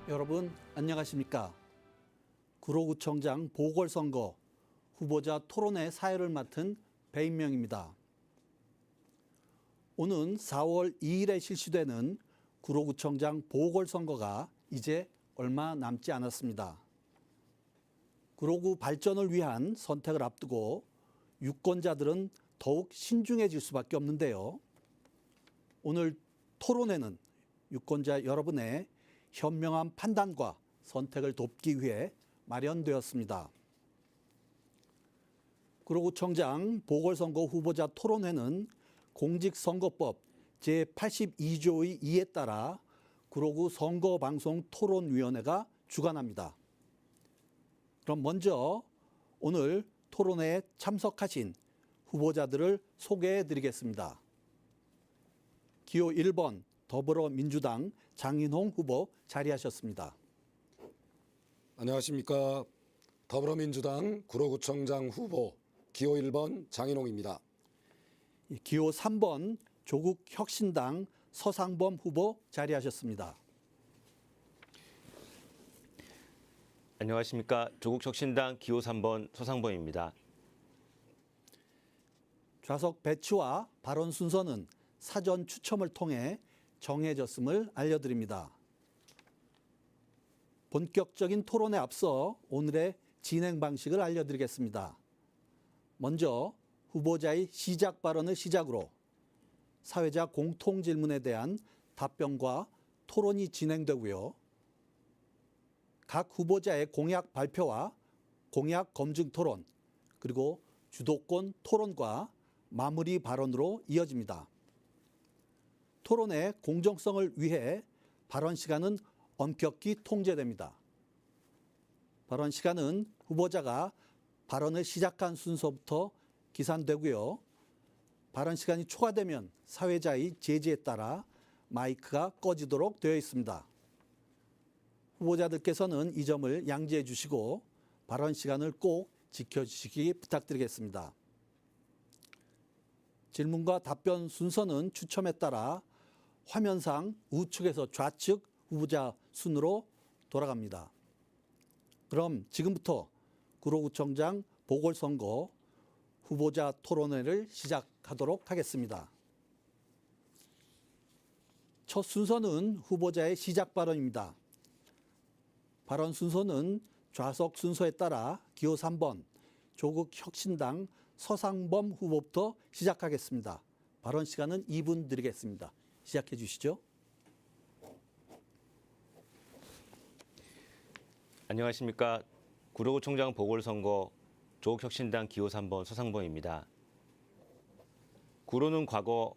여러분 안녕하십니까? 구로구청장 보궐선거 후보자 토론회 사회를 맡은 배인명입니다. 오는 4월 2일에 실시되는 구로구청장 보궐선거가 이제 얼마 남지 않았습니다. 구로구 발전을 위한 선택을 앞두고 유권자들은 더욱 신중해질 수밖에 없는데요. 오늘 토론회는 유권자 여러분의 현명한 판단과 선택을 돕기 위해 마련되었습니다. 구로구청장 보궐선거 후보자 토론회는 공직선거법 제82조의 2에 따라 구로구 선거방송토론위원회가 주관합니다. 그럼 먼저 오늘 토론회에 참석하신 후보자들을 소개해 드리겠습니다. 기호 1번 더불어민주당 장인홍 후보 자리하셨습니다. 안녕하십니까. 더불어민주당 구로구청장 후보 기호 1번 장인홍입니다. 기호 3번 조국혁신당 서상범 후보 자리하셨습니다. 안녕하십니까. 조국혁신당 기호 3번 서상범입니다. 좌석 배치와 발언 순서는 사전 추첨을 통해 정해졌음을 알려드립니다. 본격적인 토론에 앞서 오늘의 진행 방식을 알려드리겠습니다. 먼저 후보자의 시작 발언을 시작으로 사회자 공통 질문에 대한 답변과 토론이 진행되고요. 각 후보자의 공약 발표와 공약 검증 토론, 그리고 주도권 토론과 마무리 발언으로 이어집니다. 토론의 공정성을 위해 발언 시간은 엄격히 통제됩니다. 발언 시간은 후보자가 발언을 시작한 순서부터 기산되고요. 발언 시간이 초과되면 사회자의 제지에 따라 마이크가 꺼지도록 되어 있습니다. 후보자들께서는 이 점을 양지해 주시고 발언 시간을 꼭 지켜주시기 부탁드리겠습니다. 질문과 답변 순서는 추첨에 따라 화면상 우측에서 좌측 후보자 순으로 돌아갑니다. 그럼 지금부터 구로구청장 보궐선거 후보자 토론회를 시작하도록 하겠습니다. 첫 순서는 후보자의 시작 발언입니다. 발언 순서는 좌석 순서에 따라 기호 3번 조국혁신당 서상범 후보부터 시작하겠습니다. 발언 시간은 2분 드리겠습니다. 시작해 주시죠. 안녕하십니까. 구로구청장 보궐선거 조국혁신당 기호 3번 서상범입니다. 구로는 과거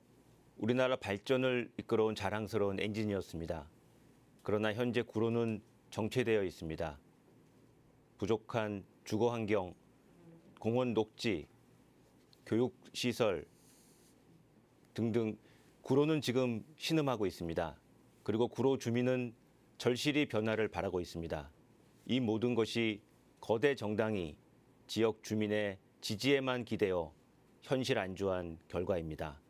우리나라 발전을 이끌어온 자랑스러운 엔진이었습니다. 그러나 현재 구로는 정체되어 있습니다. 부족한 주거환경, 공원 녹지, 교육시설 등등 구로는 지금 신음하고 있습니다. 그리고 구로 주민은 절실히 변화를 바라고 있습니다. 이 모든 것이 거대 정당이 지역 주민의 지지에만 기대어 현실 안주한 결과입니다.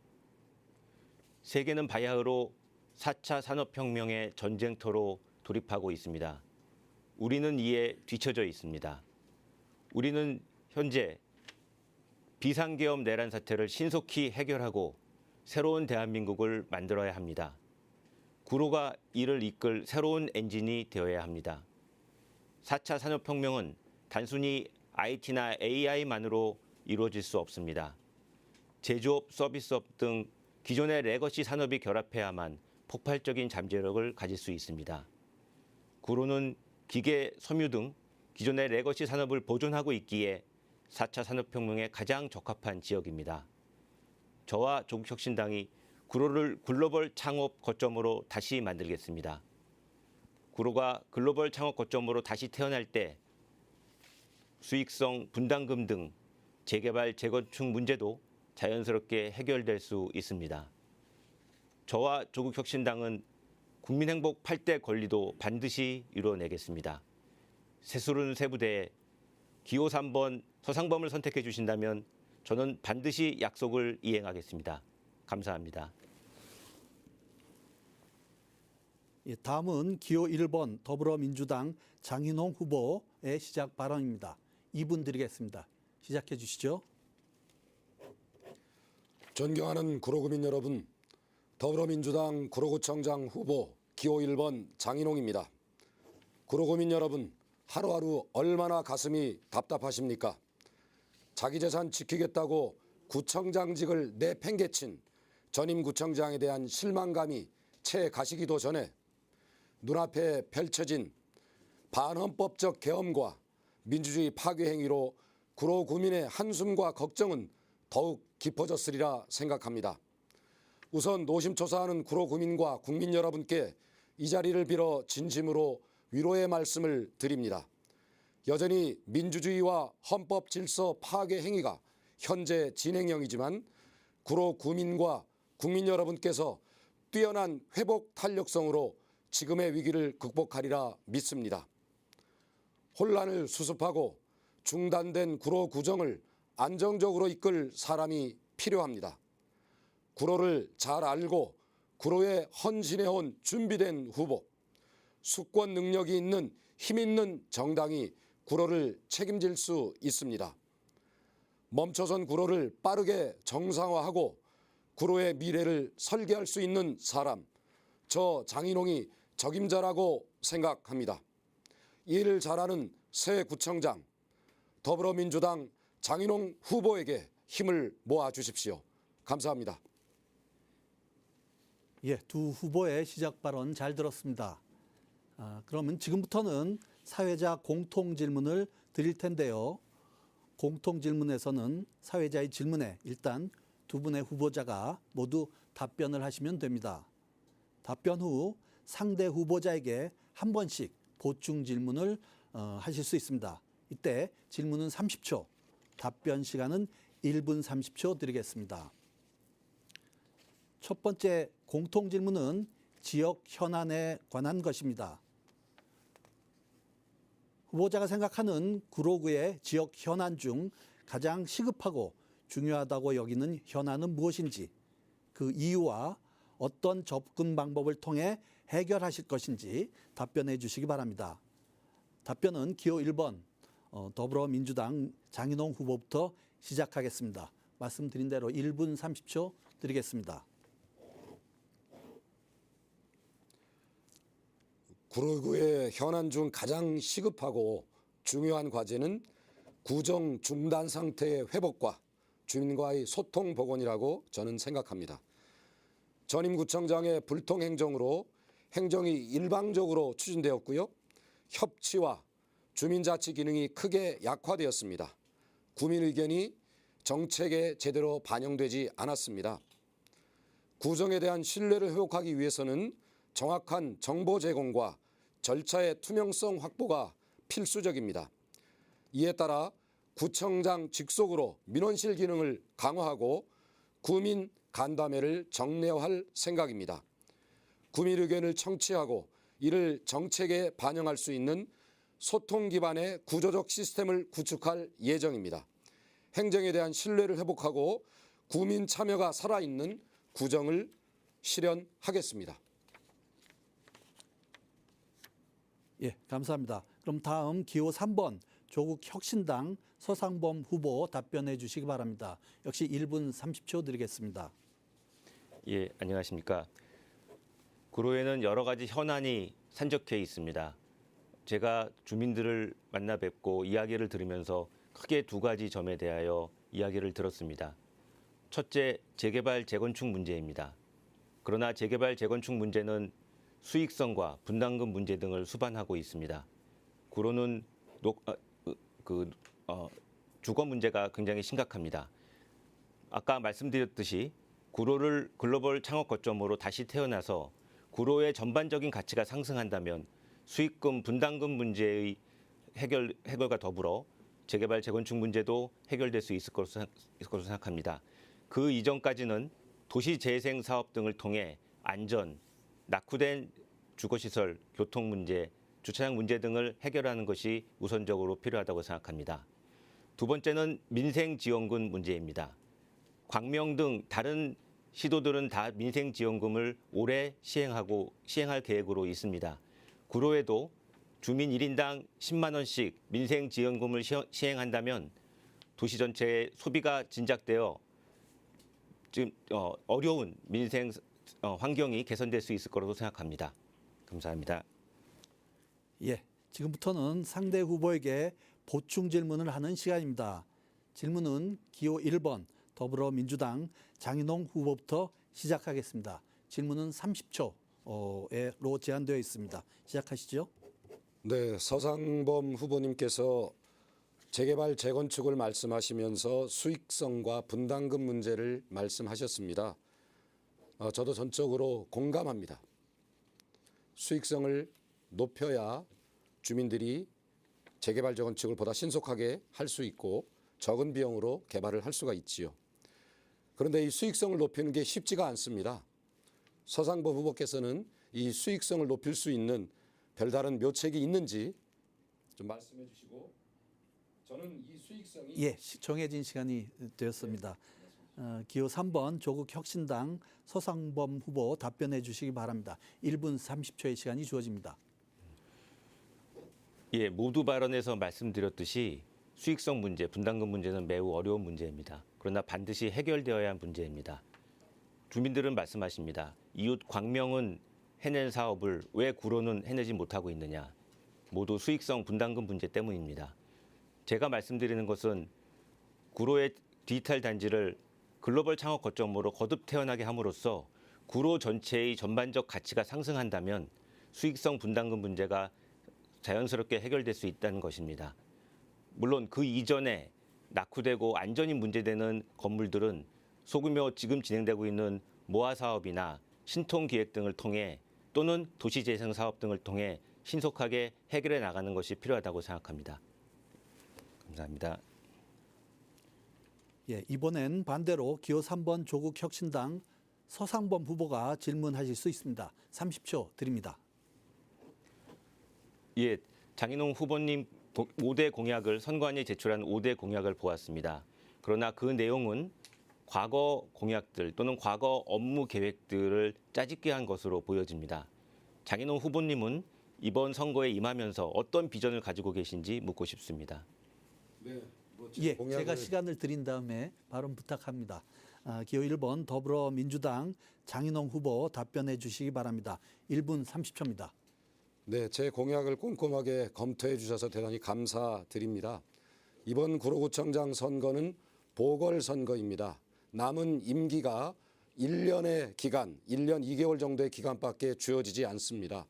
세계는 바야흐로 4차 산업혁명의 전쟁터로 돌입하고 있습니다. 우리는 이에 뒤처져 있습니다. 우리는 현재 비상계엄 내란 사태를 신속히 해결하고 새로운 대한민국을 만들어야 합니다. 구로가 이를 이끌 새로운 엔진이 되어야 합니다. 4차 산업혁명은 단순히 IT나 AI만으로 이루어질 수 없습니다. 제조업, 서비스업 등 기존의 레거시 산업이 결합해야만 폭발적인 잠재력을 가질 수 있습니다. 구로는 기계, 섬유 등 기존의 레거시 산업을 보존하고 있기에 4차 산업혁명에 가장 적합한 지역입니다. 저와 조국혁신당이 구로를 글로벌 창업 거점으로 다시 만들겠습니다. 구로가 글로벌 창업 거점으로 다시 태어날 때 수익성 분담금 등 재개발, 재건축 문제도 자연스럽게 해결될 수 있습니다. 저와 조국혁신당은 국민행복 8대 권리도 반드시 이루어내겠습니다. 새수른 세부대에 기호 3번 서상범을 선택해 주신다면 저는 반드시 약속을 이행하겠습니다. 감사합니다. 예, 다음은 기호 1번 더불어민주당 장인홍 후보의 시작 발언입니다. 2분 드리겠습니다. 시작해 주시죠. 존경하는 구로구민 여러분, 더불어민주당 구로구청장 후보 기호 1번 장인홍입니다. 구로구민 여러분, 하루하루 얼마나 가슴이 답답하십니까? 자기 재산 지키겠다고 구청장직을 내팽개친 전임 구청장에 대한 실망감이 채 가시기도 전에 눈앞에 펼쳐진 반헌법적 계엄과 민주주의 파괴 행위로 구로구민의 한숨과 걱정은 더욱 깊어졌으리라 생각합니다. 우선 노심초사하는 구로구민과 국민 여러분께 이 자리를 빌어 진심으로 위로의 말씀을 드립니다. 여전히 민주주의와 헌법 질서 파괴 행위가 현재 진행형이지만 구로구민과 국민 여러분께서 뛰어난 회복 탄력성으로 지금의 위기를 극복하리라 믿습니다. 혼란을 수습하고 중단된 구로구정을 안정적으로 이끌 사람이 필요합니다. 구로를 잘 알고 구로에 헌신해온 준비된 후보, 수권 능력이 있는 힘 있는 정당이 구로를 책임질 수 있습니다. 멈춰선 구로를 빠르게 정상화하고 구로의 미래를 설계할 수 있는 사람, 저 장인홍이 적임자라고 생각합니다. 이 일을 잘하는 새 구청장, 더불어민주당 장인홍 후보에게 힘을 모아주십시오. 감사합니다. 예, 두 후보의 시작 발언 잘 들었습니다. 그러면 지금부터는 사회자 공통 질문을 드릴 텐데요. 공통 질문에서는 사회자의 질문에 일단 두 분의 후보자가 모두 답변을 하시면 됩니다. 답변 후 상대 후보자에게 한 번씩 보충 질문을 하실 수 있습니다. 이때 질문은 30초, 답변 시간은 1분 30초 드리겠습니다. 첫 번째 공통 질문은 지역 현안에 관한 것입니다. 후보자가 생각하는 구로구의 지역 현안 중 가장 시급하고 중요하다고 여기는 현안은 무엇인지, 그 이유와 어떤 접근 방법을 통해 해결하실 것인지 답변해 주시기 바랍니다. 답변은 기호 1번 더불어민주당 장인홍 후보부터 시작하겠습니다. 말씀드린 대로 1분 30초 드리겠습니다. 구로구의 현안 중 가장 시급하고 중요한 과제는 구정 중단 상태의 회복과 주민과의 소통 복원이라고 저는 생각합니다. 전임 구청장의 불통 행정으로 행정이 일방적으로 추진되었고요. 협치와 주민자치 기능이 크게 약화되었습니다. 구민 의견이 정책에 제대로 반영되지 않았습니다. 구정에 대한 신뢰를 회복하기 위해서는 정확한 정보 제공과 절차의 투명성 확보가 필수적입니다. 이에 따라 구청장 직속으로 민원실 기능을 강화하고 구민 간담회를 정례화할 생각입니다. 구민 의견을 청취하고 이를 정책에 반영할 수 있는 소통 기반의 구조적 시스템을 구축할 예정입니다. 행정에 대한 신뢰를 회복하고 구민 참여가 살아있는 구정을 실현하겠습니다. 예, 감사합니다. 그럼 다음 기호 3번 조국 혁신당 서상범 후보 답변해 주시기 바랍니다. 역시 1분 30초 드리겠습니다. 예, 안녕하십니까. 구로에는 여러 가지 현안이 산적해 있습니다. 제가 주민들을 만나 뵙고 이야기를 들으면서 크게 두 가지 점에 대하여 이야기를 들었습니다. 첫째, 재개발 재건축 문제입니다. 그러나 재개발 재건축 문제는 수익성과 분담금 문제 등을 수반하고 있습니다. 구로는 주거 문제가 굉장히 심각합니다. 아까 말씀드렸듯이 구로를 글로벌 창업 거점으로 다시 태어나서 구로의 전반적인 가치가 상승한다면 수익금, 분담금 문제의 해결과 더불어 재개발, 재건축 문제도 해결될 수 있을 것으로 생각합니다. 그 이전까지는 도시재생 사업 등을 통해 안전, 낙후된 주거시설, 교통 문제, 주차장 문제 등을 해결하는 것이 우선적으로 필요하다고 생각합니다. 두 번째는 민생지원금 문제입니다. 광명 등 다른 시도들은 다 민생지원금을 올해 시행할 계획으로 있습니다. 구로에도 주민 1인당 10만 원씩 민생지원금을 시행한다면 도시 전체의 소비가 진작되어 지금 어려운 민생 환경이 개선될 수 있을 거라고 생각합니다. 감사합니다. 예, 지금부터는 상대 후보에게 보충 질문을 하는 시간입니다. 질문은 기호 1번 더불어민주당 장인홍 후보부터 시작하겠습니다. 질문은 30초로 제한되어 있습니다. 시작하시죠. 네, 서상범 후보님께서 재개발 재건축을 말씀하시면서 수익성과 분담금 문제를 말씀하셨습니다. 저도 전적으로 공감합니다. 수익성을 높여야 주민들이 재개발 재건축을 보다 신속하게 할 수 있고 적은 비용으로 개발을 할 수가 있지요. 그런데 이 수익성을 높이는 게 쉽지가 않습니다. 서상범 후보께서는 이 수익성을 높일 수 있는 별다른 묘책이 있는지 좀 말씀해 주시고, 저는 이 수익성이 예, 정해진 시간이 되었습니다. 기호 3번 조국혁신당 서상범 후보 답변해 주시기 바랍니다. 1분 30초의 시간이 주어집니다. 예, 모두 발언에서 말씀드렸듯이 수익성 문제, 분담금 문제는 매우 어려운 문제입니다. 그러나 반드시 해결되어야 할 문제입니다. 주민들은 말씀하십니다. 이웃 광명은 해낸 사업을 왜 구로는 해내지 못하고 있느냐. 모두 수익성 분담금 문제 때문입니다. 제가 말씀드리는 것은 구로의 디지털 단지를 글로벌 창업 거점으로 거듭 태어나게 함으로써 구로 전체의 전반적 가치가 상승한다면 수익성 분담금 문제가 자연스럽게 해결될 수 있다는 것입니다. 물론 그 이전에 낙후되고 안전이 문제되는 건물들은 소규모 지금 진행되고 있는 모아 사업이나 신통기획 등을 통해 또는 도시재생 사업 등을 통해 신속하게 해결해 나가는 것이 필요하다고 생각합니다. 감사합니다. 예, 이번엔 반대로 기호 3번 조국혁신당 서상범 후보가 질문하실 수 있습니다. 30초 드립니다. 예, 장인홍 후보님 5대 공약을 선관위에 제출한 5대 공약을 보았습니다. 그러나 그 내용은 과거 공약들 또는 과거 업무 계획들을 짜집게 한 것으로 보여집니다. 장인홍 후보님은 이번 선거에 임하면서 어떤 비전을 가지고 계신지 묻고 싶습니다. 네, 예, 제가 시간을 드린 다음에 발언 부탁합니다. 기호 1번 더불어민주당 장인홍 후보 답변해 주시기 바랍니다. 1분 30초입니다. 네, 제 공약을 꼼꼼하게 검토해 주셔서 대단히 감사드립니다. 이번 구로구청장 선거는 보궐선거입니다. 남은 임기가 1년의 기간, 1년 2개월 정도의 기간밖에 주어지지 않습니다.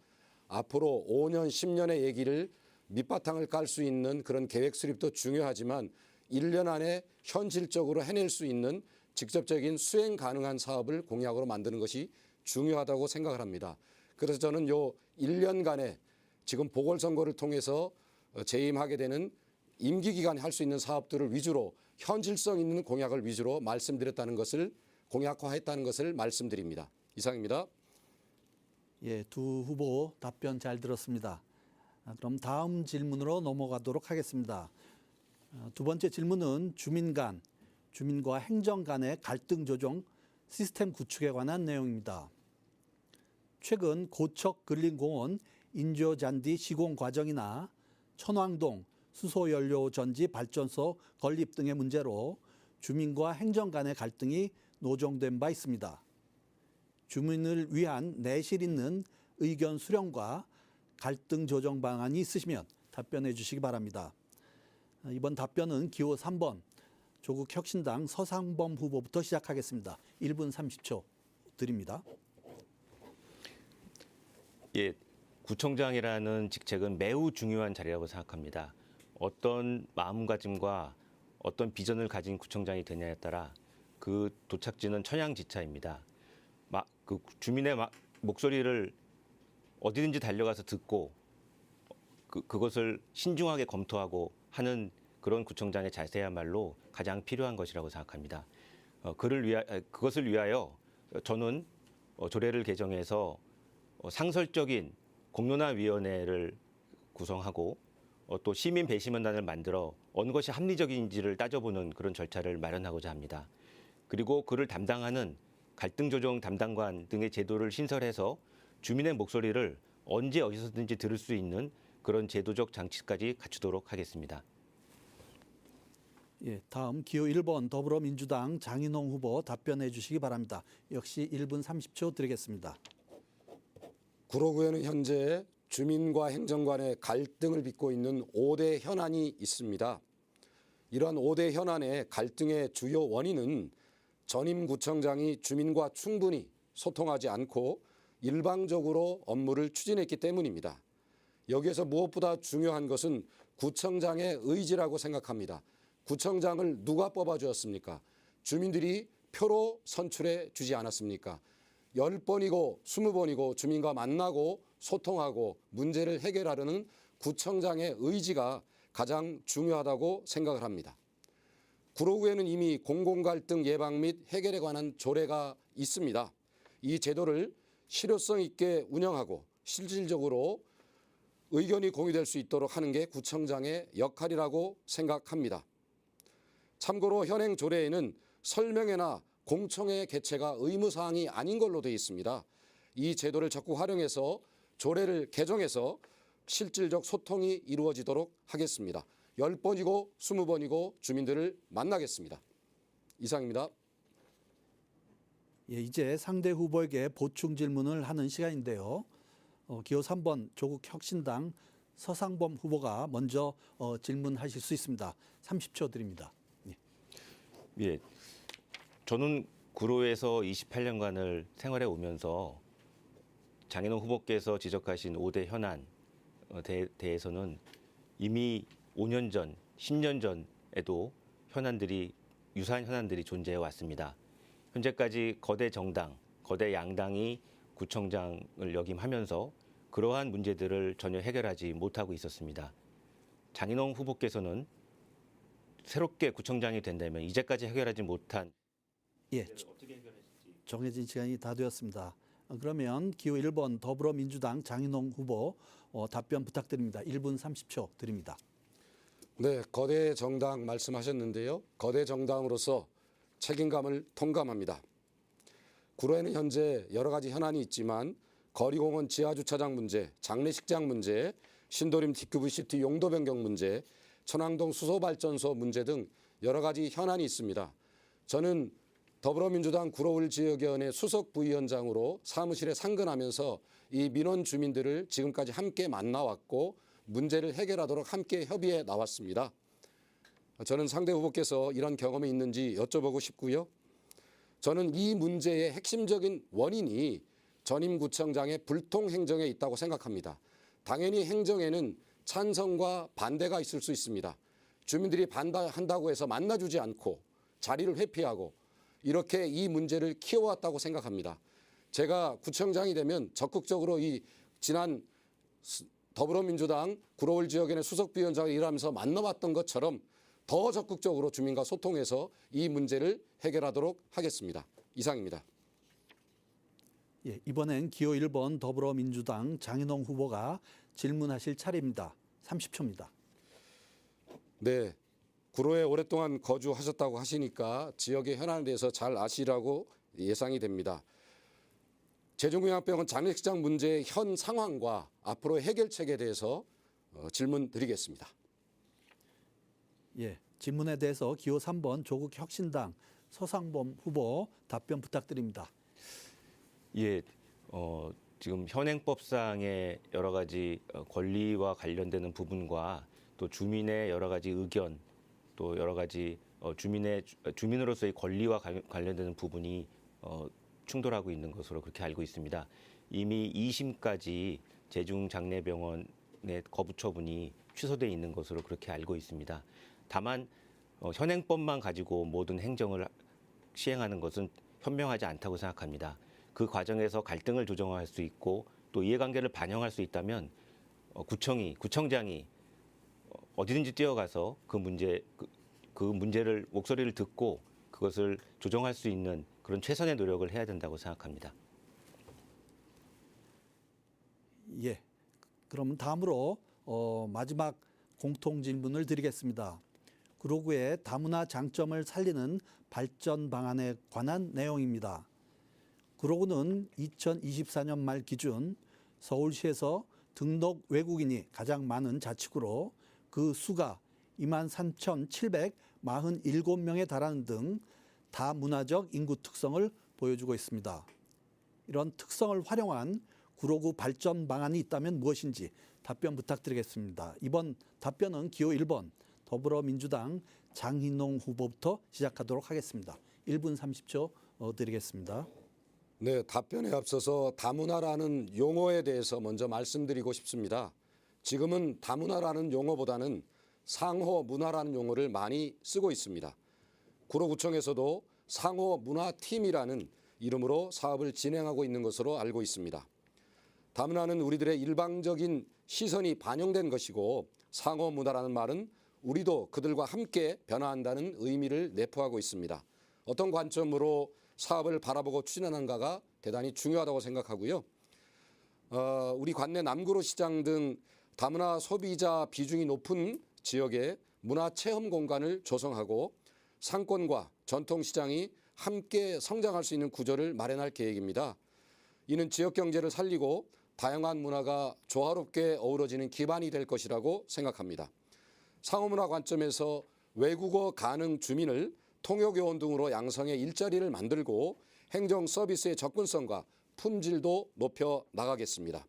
앞으로 5년, 10년의 얘기를 밑바탕을 깔 수 있는 그런 계획 수립도 중요하지만 1년 안에 현실적으로 해낼 수 있는 직접적인 수행 가능한 사업을 공약으로 만드는 것이 중요하다고 생각을 합니다. 그래서 저는 요 1년간에 지금 보궐선거를 통해서 재임하게 되는 임기 기간에 할 수 있는 사업들을 위주로 현실성 있는 공약을 위주로 말씀드렸다는 것을 공약화했다는 것을 말씀드립니다. 이상입니다. 예, 두 후보 답변 잘 들었습니다. 그럼 다음 질문으로 넘어가도록 하겠습니다. 두 번째 질문은 주민과 행정 간의 갈등 조정 시스템 구축에 관한 내용입니다. 최근 고척 근린공원 인조잔디 시공 과정이나 천왕동 수소연료전지 발전소 건립 등의 문제로 주민과 행정 간의 갈등이 노정된 바 있습니다. 주민을 위한 내실 있는 의견 수렴과 갈등 조정 방안이 있으시면 답변해 주시기 바랍니다. 이번 답변은 기호 3번 조국혁신당 서상범 후보부터 시작하겠습니다. 1분 30초 드립니다. 예, 구청장이라는 직책은 매우 중요한 자리라고 생각합니다. 어떤 마음가짐과 어떤 비전을 가진 구청장이 되냐에 따라 그 도착지는 천양지차입니다. 그 주민의 목소리를 어디든지 달려가서 듣고 그것을 신중하게 검토하고 하는 그런 구청장의 자세야말로 가장 필요한 것이라고 생각합니다. 그것을 위하여 저는 조례를 개정해서 상설적인 공론화위원회를 구성하고 또 시민 배심원단을 만들어 어느 것이 합리적인지를 따져보는 그런 절차를 마련하고자 합니다. 그리고 그를 담당하는 갈등 조정 담당관 등의 제도를 신설해서 주민의 목소리를 언제 어디서든지 들을 수 있는 그런 제도적 장치까지 갖추도록 하겠습니다. 예, 다음 기호 1번 더불어민주당 장인홍 후보 답변해 주시기 바랍니다. 역시 1분 30초 드리겠습니다. 구로구에는 현재 주민과 행정 간의 갈등을 빚고 있는 5대 현안이 있습니다. 이러한 5대 현안의 갈등의 주요 원인은 전임 구청장이 주민과 충분히 소통하지 않고 일방적으로 업무를 추진했기 때문입니다. 여기에서 무엇보다 중요한 것은 구청장의 의지라고 생각합니다. 구청장을 누가 뽑아주었습니까? 주민들이 표로 선출해 주지 않았습니까? 10번이고 20번이고 주민과 만나고 소통하고 문제를 해결하려는 구청장의 의지가 가장 중요하다고 생각을 합니다. 구로구에는 이미 공공갈등 예방 및 해결에 관한 조례가 있습니다. 이 제도를 실효성 있게 운영하고 실질적으로 의견이 공유될 수 있도록 하는 게 구청장의 역할이라고 생각합니다. 참고로 현행 조례에는 설명회나 공청회 개최가 의무사항이 아닌 걸로 되어 있습니다. 이 제도를 적극 활용해서 조례를 개정해서 실질적 소통이 이루어지도록 하겠습니다. 10번이고 20번이고 주민들을 만나겠습니다. 이상입니다. 예, 이제 상대 후보에게 보충 질문을 하는 시간인데요. 기호 3번 조국 혁신당 서상범 후보가 먼저 질문하실 수 있습니다. 30초 드립니다. 예, 저는 구로에서 28년간을 생활해 오면서 장인홍 후보께서 지적하신 5대 현안 대해서는 이미 5년 전, 10년 전에도 유사한 현안들이 존재해 왔습니다. 현재까지 거대 정당, 거대 양당이 구청장을 역임하면서 그러한 문제들을 전혀 해결하지 못하고 있었습니다. 장인홍 후보께서는 새롭게 구청장이 된다면 이제까지 해결하지 못한 예, 정해진 시간이 다 되었습니다. 그러면 기호 1번 더불어민주당 장인홍 후보 답변 부탁드립니다. 1분 30초 드립니다. 네, 거대 정당 말씀하셨는데요. 거대 정당으로서 책임감을 통감합니다. 구로에는 현재 여러 가지 현안이 있지만 거리공원 지하주차장 문제, 장례식장 문제, 신도림 TQVCT 용도 변경 문제, 천왕동 수소발전소 문제 등 여러 가지 현안이 있습니다. 저는 더불어민주당 구로울 지역위원회 수석 부위원장으로 사무실에 상근하면서 이 민원 주민들을 지금까지 함께 만나왔고 문제를 해결하도록 함께 협의해 나왔습니다. 저는 상대 후보께서 이런 경험이 있는지 여쭤보고 싶고요. 저는 이 문제의 핵심적인 원인이 전임 구청장의 불통 행정에 있다고 생각합니다. 당연히 행정에는 찬성과 반대가 있을 수 있습니다. 주민들이 반대한다고 해서 만나주지 않고 자리를 회피하고 이렇게 이 문제를 키워왔다고 생각합니다. 제가 구청장이 되면 적극적으로 이 지난 더불어민주당 구로울 지역위원회 수석부위원장을 일하면서 만나왔던 것처럼 더 적극적으로 주민과 소통해서 이 문제를 해결하도록 하겠습니다. 이상입니다. 예, 이번엔 기호 1번 더불어민주당 장인홍 후보가 질문하실 차례입니다. 30초입니다. 네, 구로에 오랫동안 거주하셨다고 하시니까 지역의 현안에 대해서 잘 아시라고 예상이 됩니다. 제중요양병원 장례식장 문제의 현 상황과 앞으로의 해결책에 대해서 질문 드리겠습니다. 예, 질문에 대해서 기호 3번 조국 혁신당 서상범 후보 답변 부탁드립니다. 예, 지금 현행법상의 여러 가지 권리와 관련되는 부분과 또 주민의 여러 가지 의견, 또 여러 가지 주민으로서의 권리와 관련되는 부분이 충돌하고 있는 것으로 그렇게 알고 있습니다. 이미 2심까지 제중장례병원의 거부 처분이 취소돼 있는 것으로 그렇게 알고 있습니다. 다만 현행법만 가지고 모든 행정을 시행하는 것은 현명하지 않다고 생각합니다. 그 과정에서 갈등을 조정할 수 있고 또 이해관계를 반영할 수 있다면 구청장이 어디든지 뛰어가서 그 문제를 목소리를 듣고 그것을 조정할 수 있는 그런 최선의 노력을 해야 된다고 생각합니다. 예, 그럼 다음으로 마지막 공통 질문을 드리겠습니다. 구로구의 다문화 장점을 살리는 발전 방안에 관한 내용입니다. 구로구는 2024년 말 기준 서울시에서 등록 외국인이 가장 많은 자치구로 그 수가 23,747명에 달하는 등 다문화적 인구 특성을 보여주고 있습니다. 이런 특성을 활용한 구로구 발전 방안이 있다면 무엇인지 답변 부탁드리겠습니다. 이번 답변은 기호 1번 더불어민주당 장희농 후보부터 시작하도록 하겠습니다. 1분 30초 드리겠습니다. 네, 답변에 앞서서 다문화라는 용어에 대해서 먼저 말씀드리고 싶습니다. 지금은 다문화라는 용어보다는 상호문화라는 용어를 많이 쓰고 있습니다. 구로구청에서도 상호문화팀이라는 이름으로 사업을 진행하고 있는 것으로 알고 있습니다. 다문화는 우리들의 일방적인 시선이 반영된 것이고 상호문화라는 말은 우리도 그들과 함께 변화한다는 의미를 내포하고 있습니다. 어떤 관점으로 사업을 바라보고 추진하는가가 대단히 중요하다고 생각하고요. 우리 관내 남구로 시장 등 다문화 소비자 비중이 높은 지역에 문화체험 공간을 조성하고 상권과 전통시장이 함께 성장할 수 있는 구조를 마련할 계획입니다. 이는 지역 경제를 살리고 다양한 문화가 조화롭게 어우러지는 기반이 될 것이라고 생각합니다. 상호문화 관점에서 외국어 가능 주민을 통역요원 등으로 양성해 일자리를 만들고 행정 서비스의 접근성과 품질도 높여 나가겠습니다.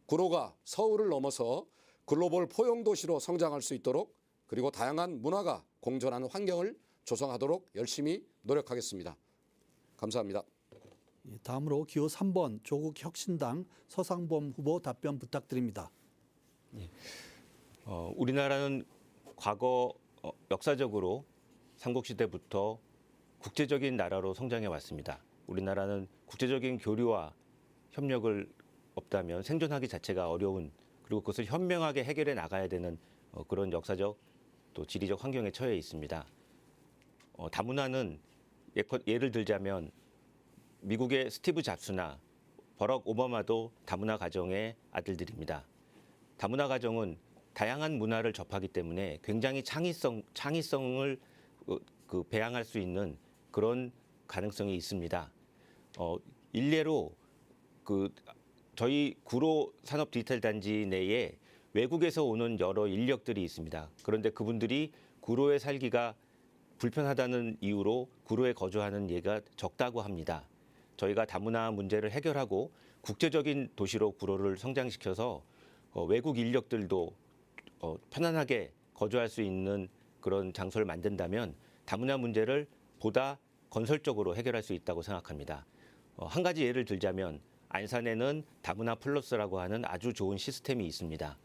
구로가 서울을 넘어서 글로벌 포용 도시로 성장할 수 있도록 그리고 다양한 문화가 공존하는 환경을 조성하도록 열심히 노력하겠습니다. 감사합니다. 다음으로 기호 3번 조국혁신당 서상범 후보 답변 부탁드립니다. 우리나라는 과거 역사적으로 삼국시대부터 국제적인 나라로 성장해 왔습니다. 우리나라는 국제적인 교류와 협력을 없다면 생존하기 자체가 어려운 그리고 그것을 현명하게 해결해 나가야 되는 그런 역사적 또 지리적 환경에 처해 있습니다. 다문화는 예를 들자면 미국의 스티브 잡스나 버럭 오바마도 다문화 가정의 아들들입니다. 다문화 가정은 다양한 문화를 접하기 때문에 굉장히 창의성을 배양할 수 있는 그런 가능성이 있습니다. 일례로 저희 구로 산업 디지털 단지 내에 외국에서 오는 여러 인력들이 있습니다. 그런데 그분들이 구로에 살기가 불편하다는 이유로 구로에 거주하는 예가 적다고 합니다. 저희가 다문화 문제를 해결하고 국제적인 도시로 구로를 성장시켜서 외국 인력들도 편안하게 거주할 수 있는 그런 장소를 만든다면 다문화 문제를 보다 건설적으로 해결할 수 있다고 생각합니다. 한 가지 예를 들자면 안산에는 다문화 플러스라고 하는 아주 좋은 시스템이 있습니다.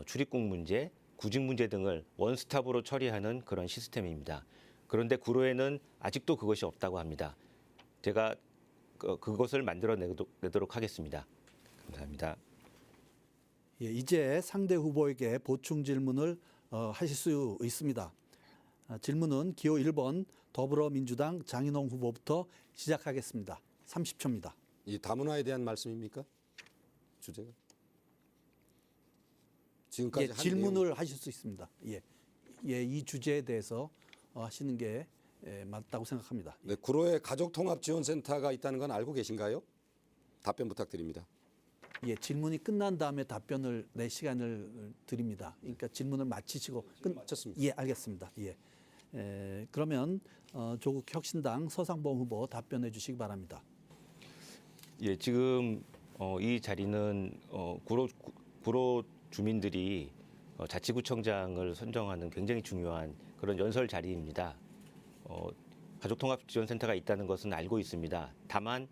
출입국 문제, 구직 문제 등을 원스톱으로 처리하는 그런 시스템입니다. 그런데 구로에는 아직도 그것이 없다고 합니다. 제가 그것을 만들어내도록 하겠습니다. 감사합니다. 예, 이제 상대 후보에게 보충 질문을 하실 수 있습니다. 질문은 기호 1번 더불어민주당 장인홍 후보부터 시작하겠습니다. 30초입니다. 이 다문화에 대한 말씀입니까? 주제가? 지금까지 예, 질문을 하실 수 있습니다. 예, 이 주제에 대해서 하시는 게 맞다고 생각합니다. 네, 구로에 가족통합지원센터가 있다는 건 알고 계신가요? 답변 부탁드립니다. 예, 질문이 끝난 다음에 답변을 낼 시간을 드립니다. 그러니까 질문을 마치시고 마쳤습니다. 예, 알겠습니다. 예, 그러면 조국혁신당 서상범 후보 답변해 주시기 바랍니다. 예, 지금 이 자리는 구로 주민들이 자치구청장을 선정하는 굉장히 중요한 그런 연설 자리입니다. 가족통합지원센터가 있다는 것은 알고 있습니다. 다만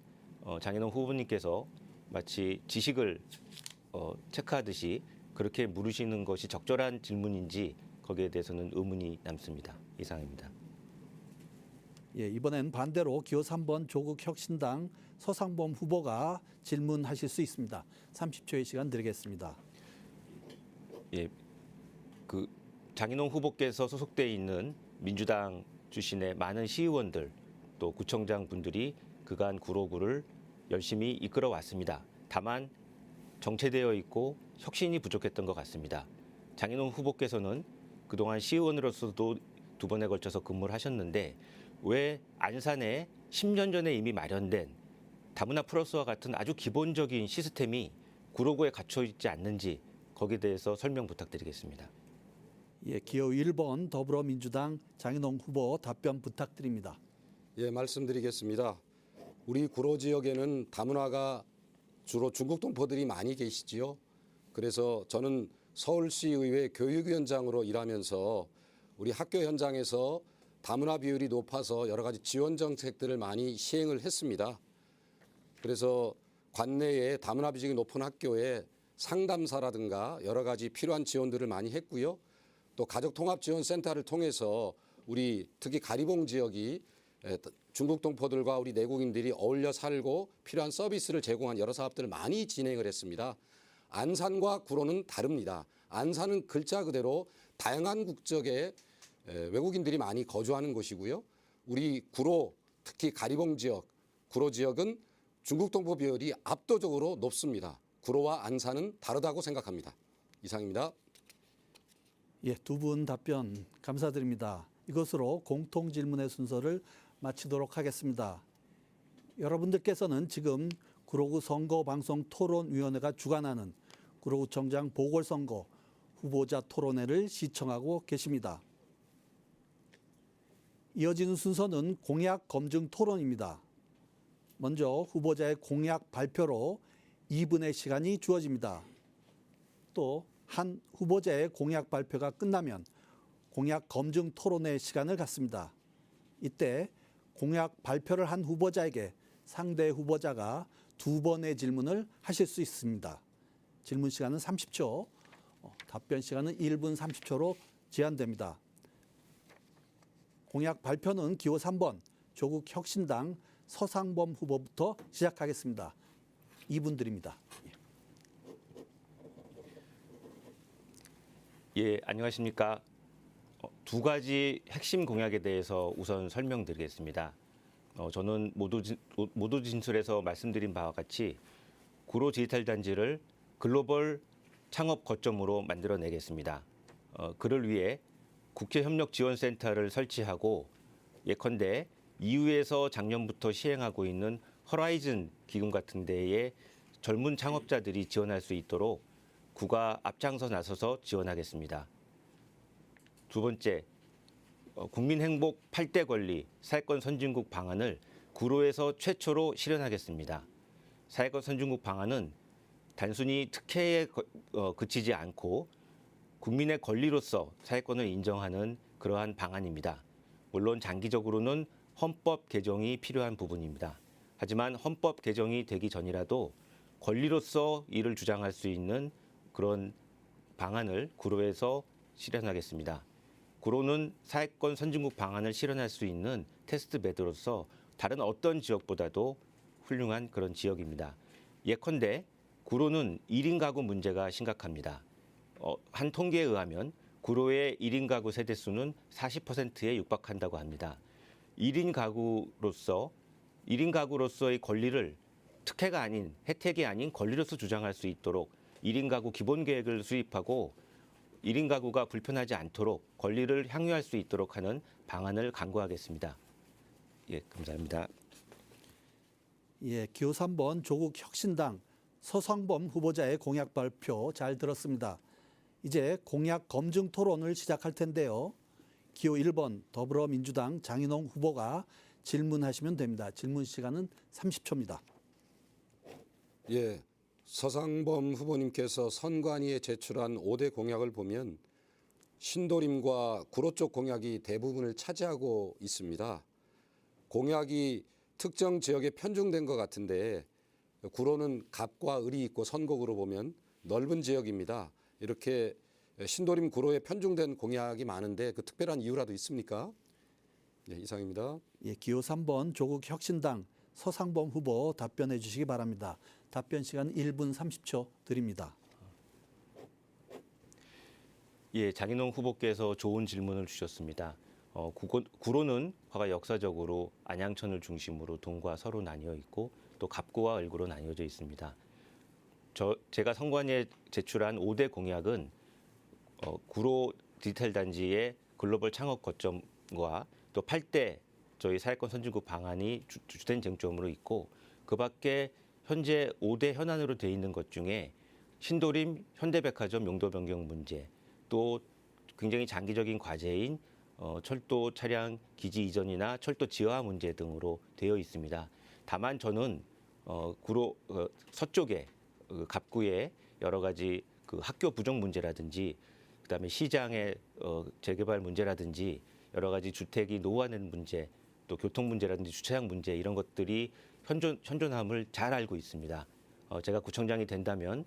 장인홍 후보님께서 마치 지식을 체크하듯이 그렇게 물으시는 것이 적절한 질문인지 거기에 대해서는 의문이 남습니다. 이상입니다. 예, 이번엔 반대로 기호 3번 조국혁신당 서상범 후보가 질문하실 수 있습니다. 30초의 시간 드리겠습니다. 예, 장인홍 후보께서 소속돼 있는 민주당 출신의 많은 시의원들 또 구청장 분들이 그간 구로구를 열심히 이끌어 왔습니다. 다만 정체되어 있고 혁신이 부족했던 것 같습니다. 장인홍 후보께서는 그동안 시의원으로서도 2번에 걸쳐서 근무를 하셨는데 왜 안산에 10년 전에 이미 마련된 다문화 플러스와 같은 아주 기본적인 시스템이 구로구에 갖춰 있지 않는지 거기에 대해서 설명 부탁드리겠습니다. 예, 기호 1번 더불어민주당 장인홍 후보 답변 부탁드립니다. 예, 말씀드리겠습니다. 우리 구로 지역에는 다문화가 주로 중국 동포들이 많이 계시지요. 그래서 저는 서울시의회 교육위원장으로 일하면서 우리 학교 현장에서 다문화 비율이 높아서 여러 가지 지원 정책들을 많이 시행을 했습니다. 그래서 관내에 다문화 비중이 높은 학교에 상담사라든가 여러 가지 필요한 지원들을 많이 했고요. 또 가족통합지원센터를 통해서 우리 특히 가리봉 지역이 중국 동포들과 우리 내국인들이 어울려 살고 필요한 서비스를 제공한 여러 사업들을 많이 진행을 했습니다. 안산과 구로는 다릅니다. 안산은 글자 그대로 다양한 국적의 외국인들이 많이 거주하는 곳이고요. 우리 구로, 특히 가리봉 지역, 구로 지역은 중국 동포 비율이 압도적으로 높습니다. 구로와 안산은 다르다고 생각합니다. 이상입니다. 예, 두 분 답변 감사드립니다. 이것으로 공통 질문의 순서를 마치도록 하겠습니다. 여러분들께서는 지금 구로구 선거방송토론위원회가 주관하는 구로구청장 보궐선거 후보자 토론회를 시청하고 계십니다. 이어지는 순서는 공약 검증 토론입니다. 먼저 후보자의 공약 발표로 2분의 시간이 주어집니다. 또 한 후보자의 공약 발표가 끝나면 공약 검증 토론회 시간을 갖습니다. 이때 공약 발표를 한 후보자에게 상대 후보자가 2번의 질문을 하실 수 있습니다. 질문 시간은 30초, 답변 시간은 1분 30초로 제한됩니다. 공약 발표는 기호 3번 조국 혁신당 서상범 후보부터 시작하겠습니다. 이분들입니다. 예, 안녕하십니까. 두 가지 핵심 공약에 대해서 우선 설명드리겠습니다. 저는 모두 진술에서 말씀드린 바와 같이 구로 디지털 단지를 글로벌 창업 거점으로 만들어내겠습니다. 그를 위해 국제협력지원센터를 설치하고 예컨대 EU에서 작년부터 시행하고 있는 허라이즌 기금 같은 데에 젊은 창업자들이 지원할 수 있도록 구가 앞장서 나서서 지원하겠습니다. 두 번째, 국민행복 8대 권리 사회권 선진국 방안을 구로에서 최초로 실현하겠습니다. 사회권 선진국 방안은 단순히 특혜에 그치지 않고 국민의 권리로서 사회권을 인정하는 그러한 방안입니다. 물론 장기적으로는 헌법 개정이 필요한 부분입니다. 하지만 헌법 개정이 되기 전이라도 권리로서 이를 주장할 수 있는 그런 방안을 구로에서 실현하겠습니다. 구로는 사회권 선진국 방안을 실현할 수 있는 테스트 베드로서 다른 어떤 지역보다도 훌륭한 그런 지역입니다. 예컨대 구로는 1인 가구 문제가 심각합니다. 한 통계에 의하면 구로의 1인 가구 세대 수는 40%에 육박한다고 합니다. 1인 가구로서의 권리를 특혜가 아닌 혜택이 아닌 권리로서 주장할 수 있도록 1인 가구 기본 계획을 수립하고 1인 가구가 불편하지 않도록 권리를 향유할 수 있도록 하는 방안을 강구하겠습니다. 예, 감사합니다. 예, 기호 3번 조국 혁신당 서상범 후보자의 공약 발표 잘 들었습니다. 이제 공약 검증 토론을 시작할 텐데요. 기호 1번 더불어민주당 장인홍 후보가 질문하시면 됩니다. 질문 시간은 30초입니다. 예, 서상범 후보님께서 선관위에 제출한 5대 공약을 보면 신도림과 구로 쪽 공약이 대부분을 차지하고 있습니다. 공약이 특정 지역에 편중된 것 같은데 구로는 갑과 을이 있고 선곡으로 보면 넓은 지역입니다. 이렇게 신도림 구로에 편중된 공약이 많은데 그 특별한 이유라도 있습니까? 예, 이상입니다. 예, 기호 3번 조국 혁신당 서상범 후보 답변해 주시기 바랍니다. 답변 시간 1분 30초 드립니다. 예, 장인홍 후보께서 좋은 질문을 주셨습니다. 구로는 과거 역사적으로 안양천을 중심으로 동과 서로 나뉘어 있고 또 갑구와 을구로 나뉘어져 있습니다. 제가 선관위에 제출한 5대 공약은 구로 디지털 단지의 글로벌 창업 거점과 또 8대 저희 사회권 선진국 방안이 주된 쟁점으로 있고 그밖에 현재 5대 현안으로 돼 있는 것 중에 신도림 현대백화점 용도 변경 문제, 또 굉장히 장기적인 과제인 철도 차량 기지 이전이나 철도 지하 문제 등으로 되어 있습니다. 다만 저는 구로 서쪽에 갑구에 여러 가지 그 학교 부족 문제라든지 그다음에 시장의 재개발 문제라든지 여러 가지 주택이 노후화되는 문제, 또 교통 문제라든지 주차장 문제 이런 것들이 현존함을 잘 알고 있습니다. 제가 구청장이 된다면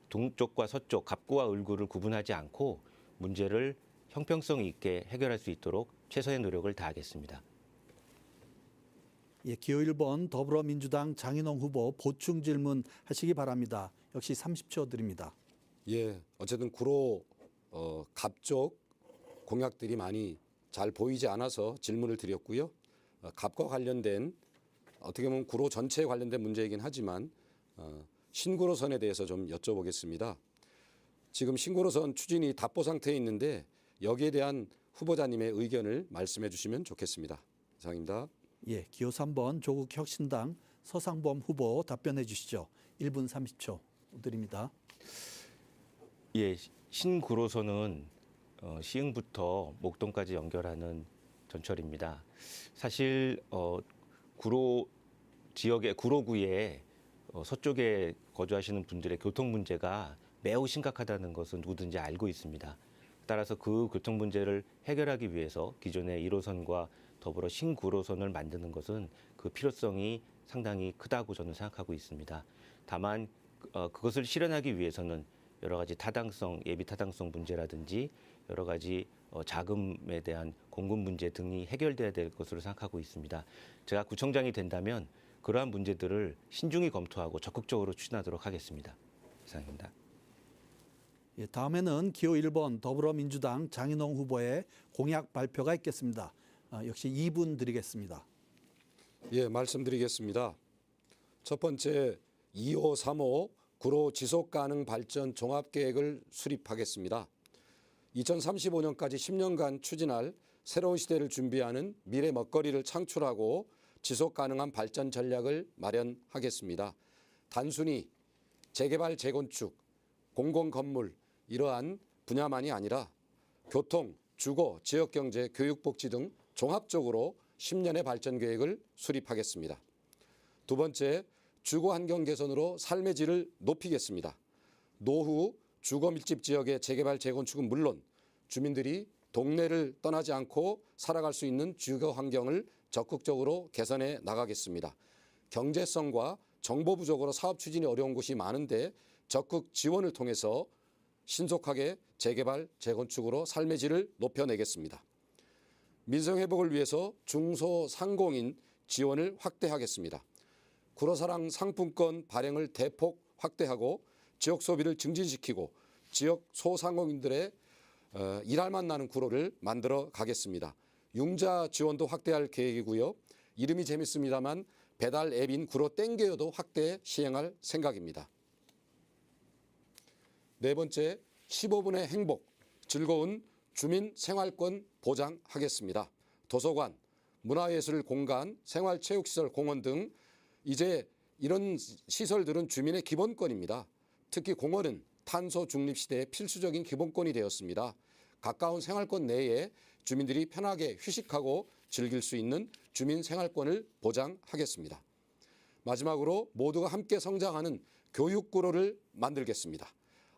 동쪽과 서쪽, 갑구와 을구를 구분하지 않고 문제를 형평성 있게 해결할 수 있도록 최선의 노력을 다하겠습니다. 예, 기호 1번 더불어민주당 장인홍 후보 보충 질문 하시기 바랍니다. 역시 30초 드립니다. 예, 어쨌든 구로 갑쪽 공약들이 많이 잘 보이지 않아서 질문을 드렸고요. 갑과 관련된 어떻게 보면 구로 전체에 관련된 문제이긴 하지만 신구로선에 대해서 좀 여쭤보겠습니다. 지금 신구로선 추진이 답보 상태에 있는데 여기에 대한 후보자님의 의견을 말씀해 주시면 좋겠습니다. 이상입니다. 예, 기호 3번 조국 혁신당 서상범 후보 답변해 주시죠. 1분 30초 드립니다. 예, 신구로선은 시흥부터 목동까지 연결하는 전철입니다. 사실 구로 지역의 구로구에 서쪽에 거주하시는 분들의 교통 문제가 매우 심각하다는 것은 누구든지 알고 있습니다. 따라서 그 교통 문제를 해결하기 위해서 기존의 1호선과 더불어 신구로선을 만드는 것은 그 필요성이 상당히 크다고 저는 생각하고 있습니다. 다만 그것을 실현하기 위해서는 여러 가지 타당성, 예비 타당성 문제라든지 여러 가지 자금에 대한 공급 문제 등이 해결돼야 될 것으로 생각하고 있습니다. 제가 구청장이 된다면 그러한 문제들을 신중히 검토하고 적극적으로 추진하도록 하겠습니다. 이상입니다. 예, 다음에는 기호 1번 더불어민주당 장인홍 후보의 공약 발표가 있겠습니다. 역시 2분 드리겠습니다. 예, 말씀드리겠습니다. 첫 번째 2호, 3호 구로 지속가능 발전 종합계획을 수립하겠습니다. 2035년까지 10년간 추진할 새로운 시대를 준비하는 미래 먹거리를 창출하고 지속가능한 발전 전략을 마련하겠습니다. 단순히 재개발, 재건축, 공공건물 이러한 분야만이 아니라 교통, 주거, 지역경제, 교육복지 등 종합적으로 10년의 발전 계획을 수립하겠습니다. 두 번째, 주거 환경 개선으로 삶의 질을 높이겠습니다. 노후 주거 밀집 지역의 재개발, 재건축은 물론 주민들이 동네를 떠나지 않고 살아갈 수 있는 주거 환경을 적극적으로 개선해 나가겠습니다. 경제성과 정보 부족으로 사업 추진이 어려운 곳이 많은데 적극 지원을 통해서 신속하게 재개발, 재건축으로 삶의 질을 높여내겠습니다. 민생 회복을 위해서 중소상공인 지원을 확대하겠습니다. 구로사랑 상품권 발행을 대폭 확대하고 지역 소비를 증진시키고 지역 소상공인들의 일할 만 나는 구로를 만들어 가겠습니다. 융자 지원도 확대할 계획이고요. 이름이 재밌습니다만 배달 앱인 구로 땡겨요도 확대 시행할 생각입니다. 네 번째, 15분의 행복, 즐거운 주민 생활권 보장하겠습니다. 도서관, 문화예술 공간, 생활체육시설, 공원 등 이제 이런 시설들은 주민의 기본권입니다. 특히 공원은 탄소 중립 시대의 필수적인 기본권이 되었습니다. 가까운 생활권 내에 주민들이 편하게 휴식하고 즐길 수 있는 주민 생활권을 보장하겠습니다. 마지막으로 모두가 함께 성장하는 교육구로를 만들겠습니다.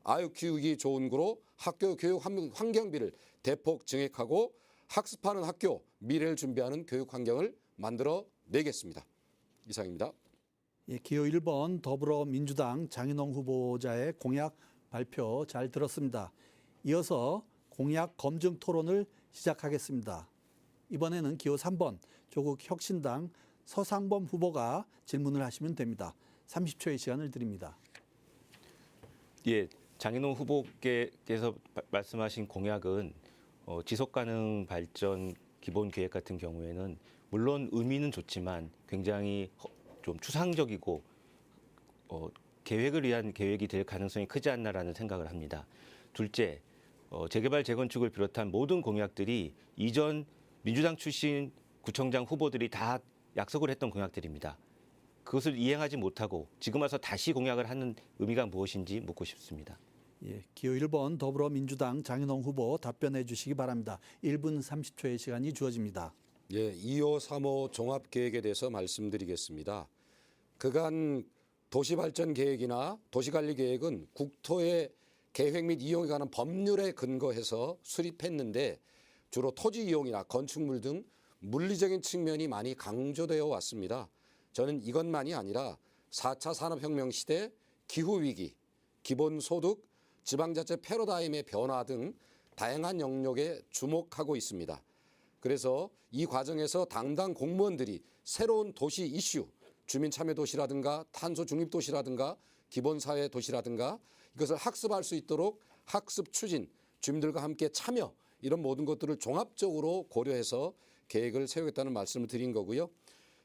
아유 키우기 좋은 구로 학교 교육 환경비를 대폭 증액하고 학습하는 학교, 미래를 준비하는 교육 환경을 만들어 내겠습니다. 이상입니다. 예, 기호 1번 더불어민주당 장인홍 후보자의 공약 발표 잘 들었습니다. 이어서 공약 검증 토론을 시작하겠습니다. 이번에는 기호 3번 조국 혁신당 서상범 후보가 질문을 하시면 됩니다. 30초의 시간을 드립니다. 예, 장인홍 후보께서 말씀하신 공약은 지속가능 발전 기본 계획 같은 경우에는 물론 의미는 좋지만 굉장히 좀 추상적이고 계획을 위한 계획이 될 가능성이 크지 않나라는 생각을 합니다. 둘째, 재개발, 재건축을 비롯한 모든 공약들이 이전 민주당 출신 구청장 후보들이 다 약속을 했던 공약들입니다. 그것을 이행하지 못하고 지금 와서 다시 공약을 하는 의미가 무엇인지 묻고 싶습니다. 예, 기호 1번 더불어민주당 장인홍 후보 답변해 주시기 바랍니다. 1분 30초의 시간이 주어집니다. 예, 2호, 3호 종합계획에 대해서 말씀드리겠습니다. 그간 도시발전계획이나 도시관리계획은 국토의 계획 및 이용에 관한 법률에 근거해서 수립했는데 주로 토지 이용이나 건축물 등 물리적인 측면이 많이 강조되어 왔습니다. 저는 이것만이 아니라 4차 산업혁명 시대 기후위기, 기본소득, 지방자치 패러다임의 변화 등 다양한 영역에 주목하고 있습니다. 그래서 이 과정에서 담당 공무원들이 새로운 도시 이슈, 주민참여도시라든가 탄소중립도시라든가 기본사회도시라든가 이것을 학습할 수 있도록 학습 추진, 주민들과 함께 참여 이런 모든 것들을 종합적으로 고려해서 계획을 세우겠다는 말씀을 드린 거고요.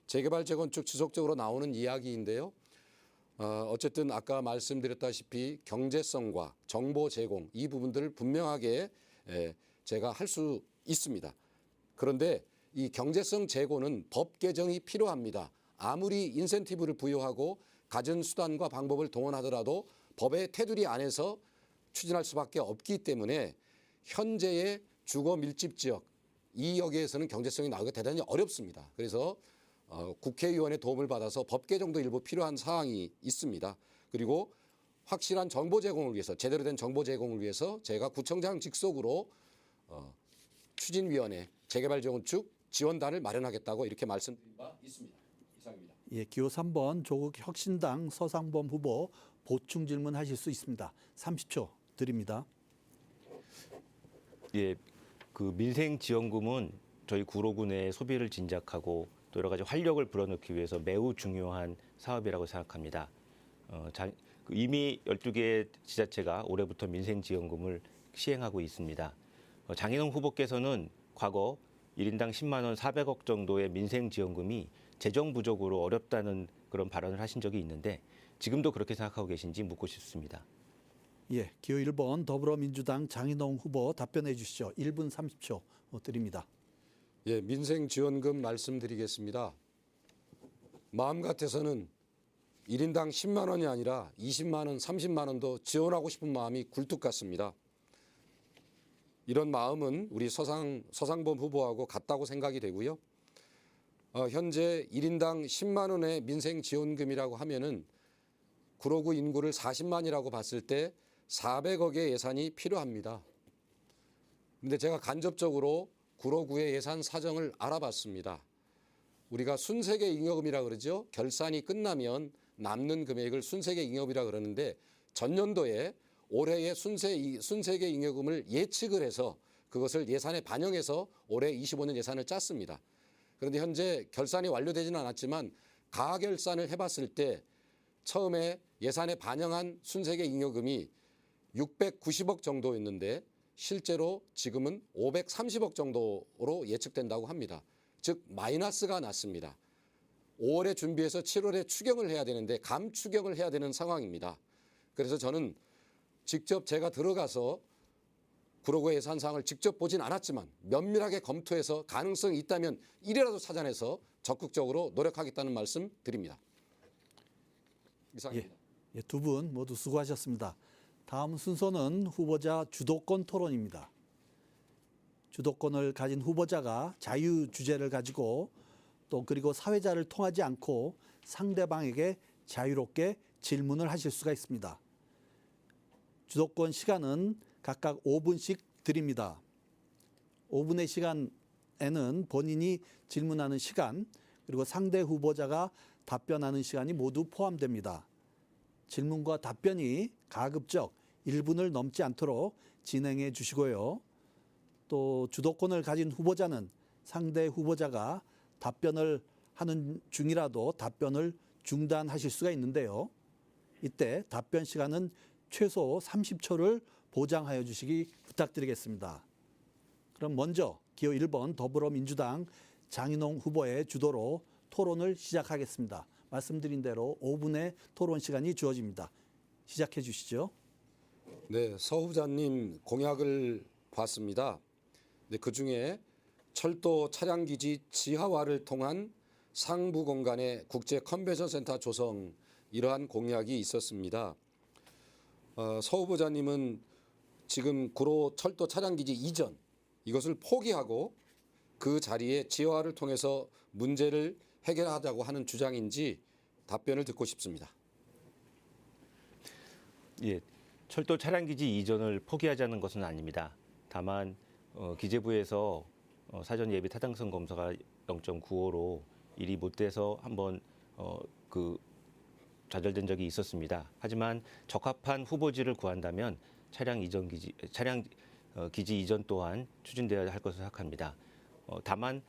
재개발, 재건축 지속적으로 나오는 이야기인데요. 어쨌든 아까 말씀드렸다시피 경제성과 정보 제공 이 부분들을 분명하게 제가 할 수 있습니다. 그런데 이 경제성 제고는 법 개정이 필요합니다. 아무리 인센티브를 부여하고 갖은 수단과 방법을 동원하더라도 법의 테두리 안에서 추진할 수밖에 없기 때문에 현재의 주거 밀집 지역 이 여기에서는 경제성이 나오기가 대단히 어렵습니다. 그래서 국회의원의 도움을 받아서 법 개정도 일부 필요한 사항이 있습니다. 그리고 확실한 정보 제공을 위해서 제대로 된 정보 제공을 위해서 제가 구청장 직속으로 추진위원회 재개발 재건축 지원단을 마련하겠다고 이렇게 말씀드린 바 있습니다. 이상입니다. 예, 기호 3번 조국 혁신당 서상범 후보 보충 질문하실 수 있습니다. 30초 드립니다. 예, 그 민생지원금은 저희 구로구 내 소비를 진작하고 또 여러 가지 활력을 불어넣기 위해서 매우 중요한 사업이라고 생각합니다. 이미 12개 지자체가 올해부터 민생지원금을 시행하고 있습니다. 장인홍 후보께서는 과거 1인당 10만 원 400억 정도의 민생지원금이 재정 부족으로 어렵다는 그런 발언을 하신 적이 있는데 지금도 그렇게 생각하고 계신지 묻고 싶습니다. 예, 기호 1번 더불어민주당 장인홍 후보 답변해 주시죠. 1분 30초 드립니다. 예, 민생지원금 말씀드리겠습니다. 마음 같아서는 1인당 10만 원이 아니라 20만 원, 30만 원도 지원하고 싶은 마음이 굴뚝 같습니다. 이런 마음은 우리 서상범 후보하고 같다고 생각이 되고요. 현재 1인당 10만 원의 민생지원금이라고 하면은 구로구 인구를 40만이라고 봤을 때 400억의 예산이 필요합니다. 그런데 제가 간접적으로 구로구의 예산 사정을 알아봤습니다. 우리가 순세계 잉여금이라 그러죠. 결산이 끝나면 남는 금액을 순세계 잉여금이라 그러는데 전년도에 올해의 순세계 잉여금을 예측을 해서 그것을 예산에 반영해서 올해 25년 예산을 짰습니다. 그런데 현재 결산이 완료되지는 않았지만 가결산을 해봤을 때 처음에 예산에 반영한 순세계 잉여금이 690억 정도였는데 실제로 지금은 530억 정도로 예측된다고 합니다. 즉 마이너스가 났습니다. 5월에 준비해서 7월에 추경을 해야 되는데 감추경을 해야 되는 상황입니다. 그래서 저는 직접 제가 들어가서 구로구 예산 사항을 직접 보진 않았지만 면밀하게 검토해서 가능성이 있다면 이래라도 찾아내서 적극적으로 노력하겠다는 말씀 드립니다. 이상입니다. 예, 두 분 모두 수고하셨습니다. 다음 순서는 후보자 주도권 토론입니다. 주도권을 가진 후보자가 자유 주제를 가지고 또 그리고 사회자를 통하지 않고 상대방에게 자유롭게 질문을 하실 수가 있습니다. 주도권 시간은 각각 5분씩 드립니다. 5분의 시간에는 본인이 질문하는 시간 그리고 상대 후보자가 답변하는 시간이 모두 포함됩니다. 질문과 답변이 가급적 1분을 넘지 않도록 진행해 주시고요. 또 주도권을 가진 후보자는 상대 후보자가 답변을 하는 중이라도 답변을 중단하실 수가 있는데요. 이때 답변 시간은 최소 30초를 보장하여 주시기 부탁드리겠습니다. 그럼 먼저 기호 1번 더불어민주당 장인홍 후보의 주도로 토론을 시작하겠습니다. 말씀드린 대로 5분의 토론 시간이 주어집니다. 시작해 주시죠. 네, 서 후보자님 공약을 봤습니다. 네, 그중에 철도 차량기지 지하화를 통한 상부 공간의 국제 컨벤션 센터 조성 이러한 공약이 있었습니다. 서 후보자님은 지금 구로 철도 차량기지 이전 이것을 포기하고 그 자리에 지하화를 통해서 문제를 해결하자고 하는 주장인지 답변을 듣고 싶습니다. 예, 철도 차량 기지 이전을 포기하자는 것은 아닙니다. 다만 기재부에서 사전 예비 타당성 검사가 0.95로 일이 못 돼서 한번 좌절된 적이 있었습니다. 하지만 적합한 후보지를 구한다면 차량 기지 이전 또한 추진되어야 할 것으로 생각합니다. 다만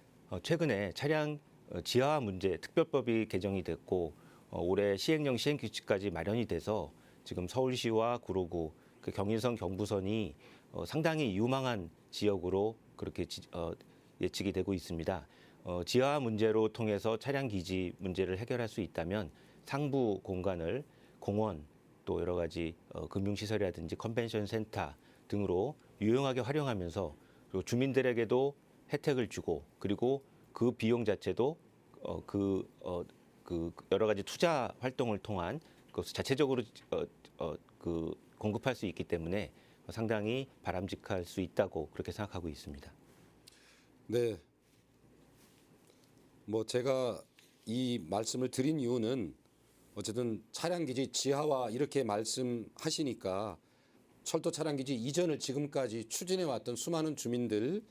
최근에 차량 지하화 문제 특별법이 개정이 됐고 올해 시행령 시행규칙까지 마련이 돼서 지금 서울시와 구로구 그 경인선 경부선이 상당히 유망한 지역으로 그렇게 예측이 되고 있습니다. 지하화 문제로 통해서 차량 기지 문제를 해결할 수 있다면 상부 공간을 공원 또 여러 가지 금융시설이라든지 컨벤션 센터 등으로 유용하게 활용하면서 그리고 주민들에게도 혜택을 주고 그리고 그 비용 자체도 그 여러 가지 투자 활동을 통한 그것을 자체적으로 공급할 수 있기 때문에 상당히 바람직할 수 있다고 그렇게 생각하고 있습니다. 네. 제가 이 말씀을 드린 이유는 어쨌든 차량기지 지하화 이렇게 말씀하시니까 철도 차량기지 이전을 지금까지 추진해왔던 수많은 주민들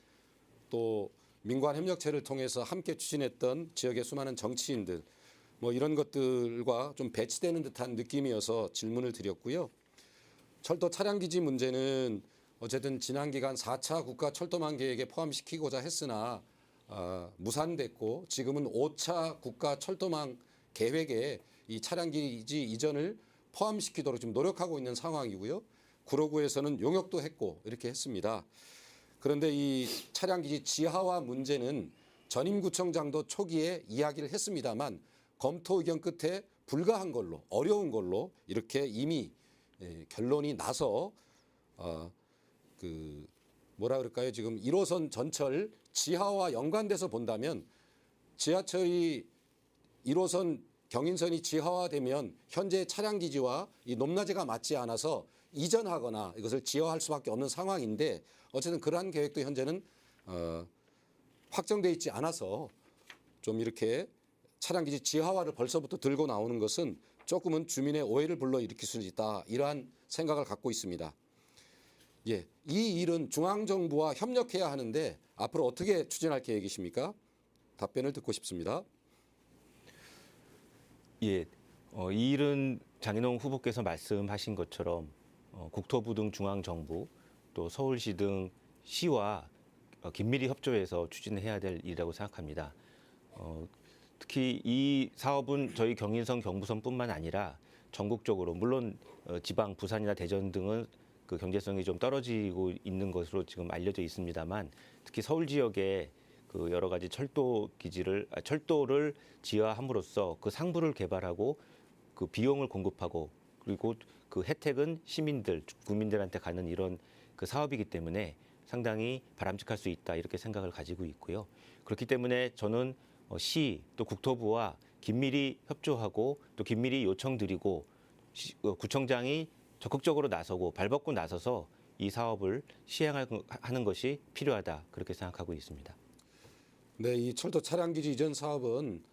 또 민관협력체를 통해서 함께 추진했던 지역의 수많은 정치인들 이런 것들과 좀 배치되는 듯한 느낌이어서 질문을 드렸고요. 철도 차량기지 문제는 어쨌든 지난 기간 4차 국가 철도망 계획에 포함시키고자 했으나 무산됐고 지금은 5차 국가 철도망 계획에 이 차량기지 이전을 포함시키도록 지금 노력하고 있는 상황이고요. 구로구에서는 용역도 했고 이렇게 했습니다. 그런데 이 차량기지 지하화 문제는 전임구청장도 초기에 이야기를 했습니다만 검토 의견 끝에 불가한 걸로 어려운 걸로 이렇게 이미 결론이 나서 지금 1호선 전철 지하와 연관돼서 본다면 지하철이 1호선 경인선이 지하화되면 현재 차량 기지와 이 높낮이가 맞지 않아서 이전하거나 이것을 지하화할 수밖에 없는 상황인데 어쨌든 그러한 계획도 현재는 확정돼 있지 않아서 좀 이렇게 차량 기지 지하화를 벌써부터 들고 나오는 것은 조금은 주민의 오해를 불러일으킬 수 있다 이러한 생각을 갖고 있습니다. 예, 이 일은 중앙정부와 협력해야 하는데 앞으로 어떻게 추진할 계획이십니까? 답변을 듣고 싶습니다. 예, 이 일은 장인홍 후보께서 말씀하신 것처럼 국토부 등 중앙정부 또 서울시 등 시와 긴밀히 협조해서 추진해야 될 일이라고 생각합니다. 특히 이 사업은 저희 경인선 경부선뿐만 아니라 전국적으로 물론 지방 부산이나 대전 등은 그 경제성이 좀 떨어지고 있는 것으로 지금 알려져 있습니다만 특히 서울 지역에 그 여러 가지 철도를 지하함으로써 그 상부를 개발하고 그 비용을 공급하고 그리고 그 혜택은 국민들한테 가는 이런 그 사업이기 때문에 상당히 바람직할 수 있다 이렇게 생각을 가지고 있고요. 그렇기 때문에 저는 시 또 국토부와 긴밀히 협조하고 또 긴밀히 요청드리고 구청장이 적극적으로 나서고 발벗고 나서서 이 사업을 시행하는 것이 필요하다 그렇게 생각하고 있습니다. 네, 이 철도 차량기지 이전 사업은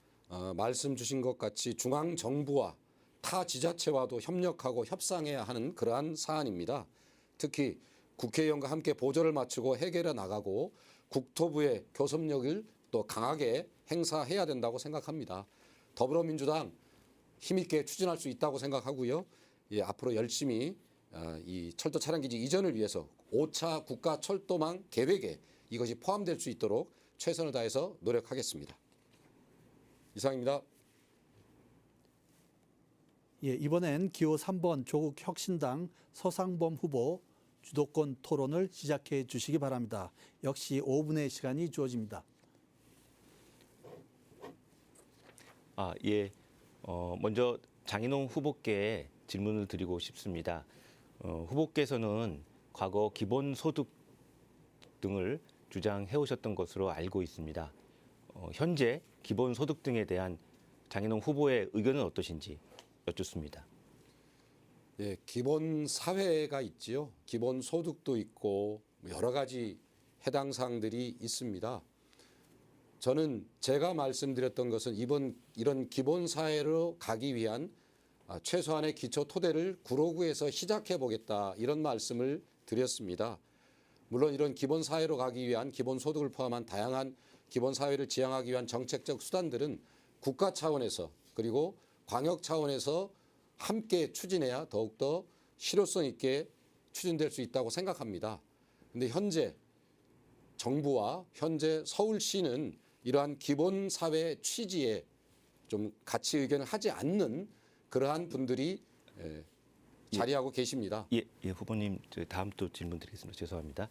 말씀 주신 것 같이 중앙정부와 타 지자체와도 협력하고 협상해야 하는 그러한 사안입니다. 특히 국회의원과 함께 보조를 맞추고 해결해 나가고 국토부의 교섭력을 또 강하게 행사해야 된다고 생각합니다. 더불어민주당 힘있게 추진할 수 있다고 생각하고요. 예, 앞으로 열심히 이 철도 차량기지 이전을 위해서 5차 국가 철도망 계획에 이것이 포함될 수 있도록 최선을 다해서 노력하겠습니다. 이상입니다. 예, 이번엔 기호 3번 조국 혁신당 서상범 후보 주도권 토론을 시작해 주시기 바랍니다. 역시 5분의 시간이 주어집니다. 예. 먼저 장인홍 후보께 질문을 드리고 싶습니다. 후보께서는 과거 기본소득 등을 주장해 오셨던 것으로 알고 있습니다. 현재 기본소득 등에 대한 장인홍 후보의 의견은 어떠신지 여쭙습니다. 예, 기본 사회가 있지요. 기본 소득도 있고 여러 가지 해당 사항들이 있습니다. 저는 제가 말씀드렸던 것은 이런 기본 사회로 가기 위한 최소한의 기초 토대를 구로구에서 시작해 보겠다 이런 말씀을 드렸습니다. 물론 이런 기본 사회로 가기 위한 기본 소득을 포함한 다양한 기본 사회를 지향하기 위한 정책적 수단들은 국가 차원에서 그리고 광역 차원에서 함께 추진해야 더욱더 실효성 있게 추진될 수 있다고 생각합니다. 그런데 현재 정부와 현재 서울시는 이러한 기본 사회 취지에 좀 같이 의견을 하지 않는 그러한 분들이 자리하고 계십니다. 예, 후보님 다음 또 질문 드리겠습니다. 죄송합니다.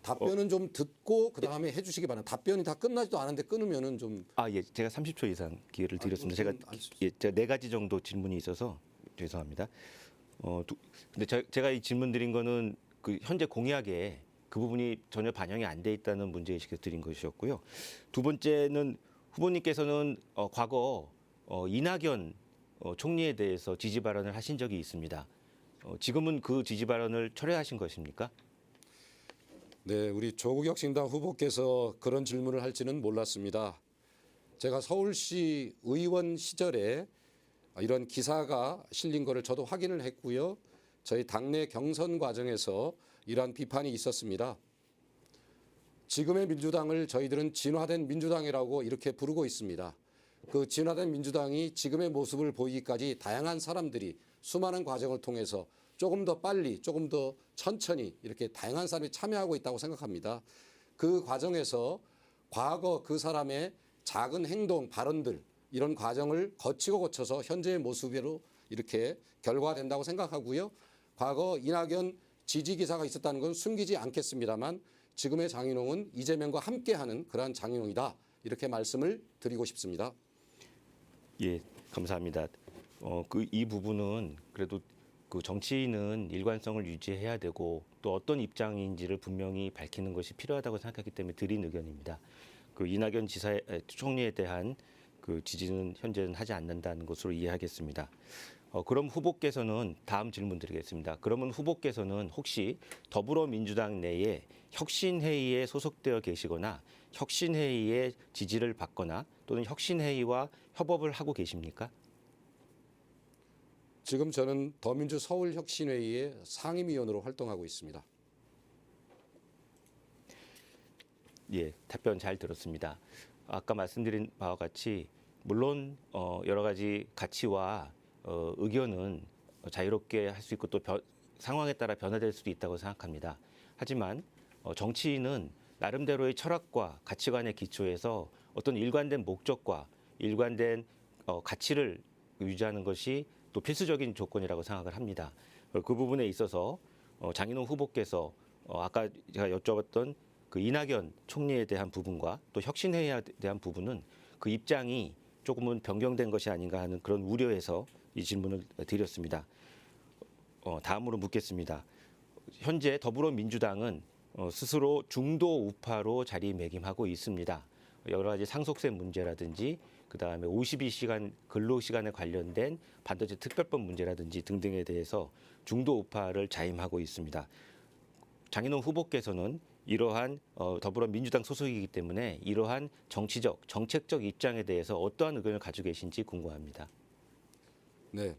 답변은 좀 듣고 그 다음에 해주시기 바랍니다. 답변이 다 끝나지도 않은데 끊으면은 좀 예, 제가 30초 이상 기회를 드렸습니다. 제가 네 가지 정도 질문이 있어서 죄송합니다. 근데 제가 이 질문 드린 거는 그 현재 공약에 그 부분이 전혀 반영이 안 돼 있다는 문제의식을 드린 것이었고요. 두 번째는 후보님께서는 과거 이낙연 총리에 대해서 지지 발언을 하신 적이 있습니다. 지금은 그 지지 발언을 철회하신 것입니까? 네, 우리 조국혁신당 후보께서 그런 질문을 할지는 몰랐습니다. 제가 서울시 의원 시절에 이런 기사가 실린 거를 저도 확인을 했고요. 저희 당내 경선 과정에서 이러한 비판이 있었습니다. 지금의 민주당을 저희들은 진화된 민주당이라고 이렇게 부르고 있습니다. 그 진화된 민주당이 지금의 모습을 보이기까지 다양한 사람들이 수많은 과정을 통해서 조금 더 빨리, 조금 더 천천히 이렇게 다양한 사람이 참여하고 있다고 생각합니다. 그 과정에서 과거 그 사람의 작은 행동, 발언들 이런 과정을 거치고 거쳐서 현재의 모습으로 이렇게 결과된다고 생각하고요. 과거 이낙연 지지 기사가 있었다는 건 숨기지 않겠습니다만 지금의 장인홍은 이재명과 함께하는 그러한 장인홍이다. 이렇게 말씀을 드리고 싶습니다. 예, 감사합니다. 이 부분은 그래도 그 정치인은 일관성을 유지해야 되고 또 어떤 입장인지를 분명히 밝히는 것이 필요하다고 생각하기 때문에 드린 의견입니다. 그 이낙연 총리에 대한 그 지지는 현재는 하지 않는다는 것으로 이해하겠습니다. 그럼 후보께서는 다음 질문 드리겠습니다. 그러면 후보께서는 혹시 더불어민주당 내에 혁신회의에 소속되어 계시거나 혁신회의에 지지를 받거나 또는 혁신회의와 협업을 하고 계십니까? 지금 저는 더민주 서울혁신회의의 상임위원으로 활동하고 있습니다. 예, 답변 잘 들었습니다. 아까 말씀드린 바와 같이 물론 여러 가지 가치와 의견은 자유롭게 할 수 있고 또 상황에 따라 변화될 수도 있다고 생각합니다. 하지만 정치인은 나름대로의 철학과 가치관에 기초해서 어떤 일관된 목적과 일관된 가치를 유지하는 것이 또 필수적인 조건이라고 생각을 합니다. 그 부분에 있어서 장인홍 후보께서 아까 제가 여쭤봤던 그 이낙연 총리에 대한 부분과 또 혁신회의에 대한 부분은 그 입장이 조금은 변경된 것이 아닌가 하는 그런 우려에서 이 질문을 드렸습니다. 다음으로 묻겠습니다. 현재 더불어민주당은 스스로 중도 우파로 자리매김하고 있습니다. 여러 가지 상속세 문제라든지 그다음에 52시간 근로시간에 관련된 반도체 특별법 문제라든지 등등에 대해서 중도 우파를 자임하고 있습니다. 장인홍 후보께서는 이러한 더불어민주당 소속이기 때문에 이러한 정치적, 정책적 입장에 대해서 어떠한 의견을 가지고 계신지 궁금합니다. 네,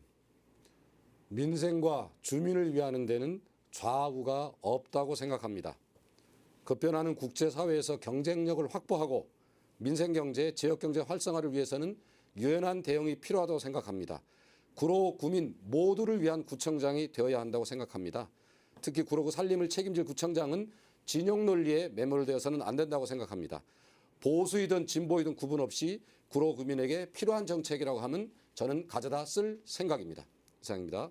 민생과 주민을 위하는 데는 좌우가 없다고 생각합니다. 급변하는 국제사회에서 경쟁력을 확보하고 민생경제, 지역경제 활성화를 위해서는 유연한 대응이 필요하다고 생각합니다. 구로 구민 모두를 위한 구청장이 되어야 한다고 생각합니다. 특히 구로구 살림을 책임질 구청장은 진영 논리에 매몰되어서는 안 된다고 생각합니다. 보수이든 진보이든 구분 없이 구로 구민에게 필요한 정책이라고 하면 저는 가져다 쓸 생각입니다. 이상입니다.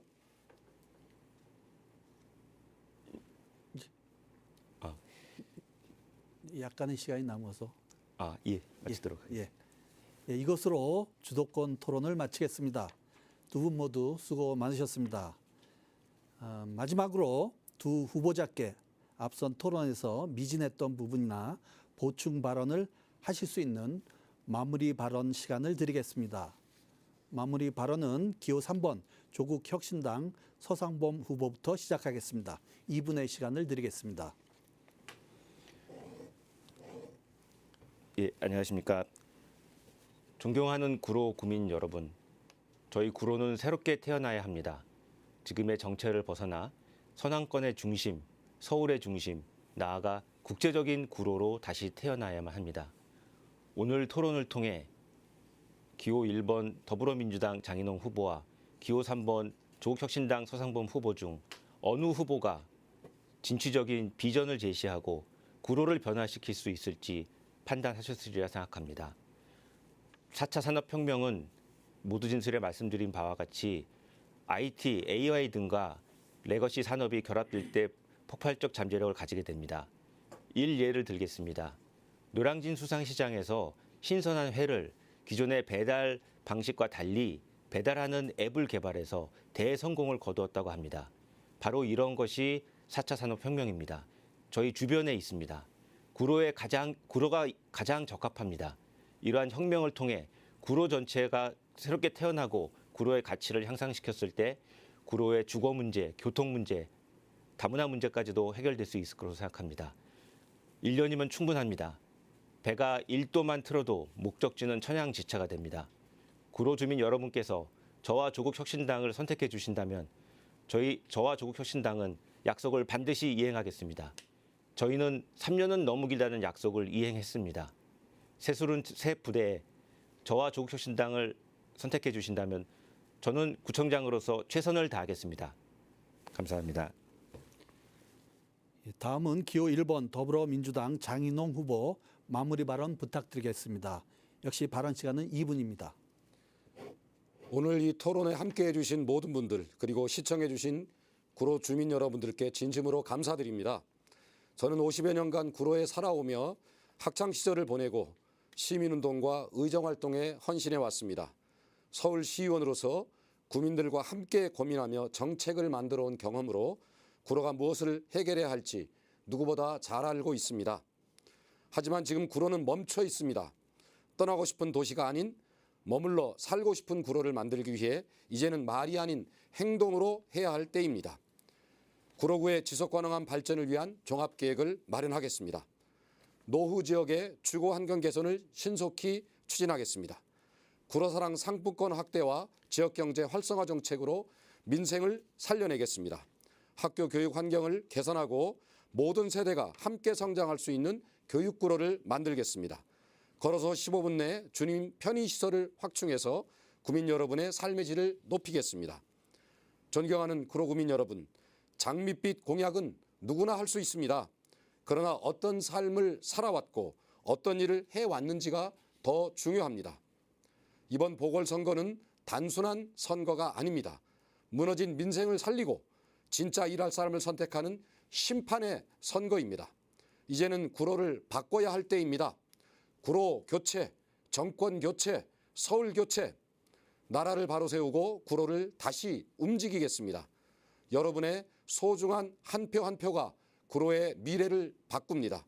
약간의 시간이 남아서 예, 마치도록 하겠습니다. 예, 이것으로 주도권 토론을 마치겠습니다. 두 분 모두 수고 많으셨습니다. 마지막으로 두 후보자께 앞선 토론에서 미진했던 부분이나 보충 발언을 하실 수 있는 마무리 발언 시간을 드리겠습니다. 마무리 발언은 기호 3번 조국 혁신당 서상범 후보부터 시작하겠습니다. 2분의 시간을 드리겠습니다. 예, 안녕하십니까. 존경하는 구로 구민 여러분, 저희 구로는 새롭게 태어나야 합니다. 지금의 정체를 벗어나 서남권의 중심, 서울의 중심, 나아가 국제적인 구로로 다시 태어나야만 합니다. 오늘 토론을 통해 기호 1번 더불어민주당 장인홍 후보와 기호 3번 조국혁신당 서상범 후보 중 어느 후보가 진취적인 비전을 제시하고 구로를 변화시킬 수 있을지 판단하셨으리라 생각합니다. 4차 산업혁명은 모두 진술에 말씀드린 바와 같이 IT, AI 등과 레거시 산업이 결합될 때 폭발적 잠재력을 가지게 됩니다. 예를 들겠습니다. 노량진 수상시장에서 신선한 회를 기존의 배달 방식과 달리 배달하는 앱을 개발해서 대성공을 거두었다고 합니다. 바로 이런 것이 4차 산업혁명입니다. 저희 주변에 있습니다. 구로가 가장 적합합니다. 이러한 혁명을 통해 구로 전체가 새롭게 태어나고 구로의 가치를 향상시켰을 때 구로의 주거 문제, 교통 문제, 다문화 문제까지도 해결될 수 있을 거라고 생각합니다. 1년이면 충분합니다. 배가 1도만 틀어도 목적지는 천양지차가 됩니다. 구로 주민 여러분께서 저와 조국혁신당을 선택해 주신다면 저와 조국혁신당은 약속을 반드시 이행하겠습니다. 저희는 3년은 너무 길다는 약속을 이행했습니다. 새술은 새 부대에 저와 조국혁신당을 선택해 주신다면 저는 구청장으로서 최선을 다하겠습니다. 감사합니다. 다음은 기호 1번 더불어민주당 장인홍 후보 마무리 발언 부탁드리겠습니다. 역시 발언 시간은 2분입니다. 오늘 이 토론에 함께해 주신 모든 분들 그리고 시청해 주신 구로 주민 여러분들께 진심으로 감사드립니다. 저는 50여 년간 구로에 살아오며 학창시절을 보내고 시민운동과 의정활동에 헌신해 왔습니다. 서울시의원으로서 구민들과 함께 고민하며 정책을 만들어 온 경험으로 구로가 무엇을 해결해야 할지 누구보다 잘 알고 있습니다. 하지만 지금 구로는 멈춰 있습니다. 떠나고 싶은 도시가 아닌 머물러 살고 싶은 구로를 만들기 위해 이제는 말이 아닌 행동으로 해야 할 때입니다. 구로구의 지속가능한 발전을 위한 종합계획을 마련하겠습니다. 노후 지역의 주거 환경 개선을 신속히 추진하겠습니다. 구로사랑 상품권 확대와 지역경제 활성화 정책으로 민생을 살려내겠습니다. 학교 교육 환경을 개선하고 모든 세대가 함께 성장할 수 있는 교육구로를 만들겠습니다. 걸어서 15분 내 주민 편의시설을 확충해서 구민 여러분의 삶의 질을 높이겠습니다. 존경하는 구로구민 여러분, 장밋빛 공약은 누구나 할 수 있습니다. 그러나 어떤 삶을 살아왔고 어떤 일을 해왔는지가 더 중요합니다. 이번 보궐선거는 단순한 선거가 아닙니다. 무너진 민생을 살리고 진짜 일할 사람을 선택하는 심판의 선거입니다. 이제는 구로를 바꿔야 할 때입니다. 구로 교체, 정권 교체, 서울 교체, 나라를 바로 세우고 구로를 다시 움직이겠습니다. 여러분의 소중한 한 표 한 표가 구로의 미래를 바꿉니다.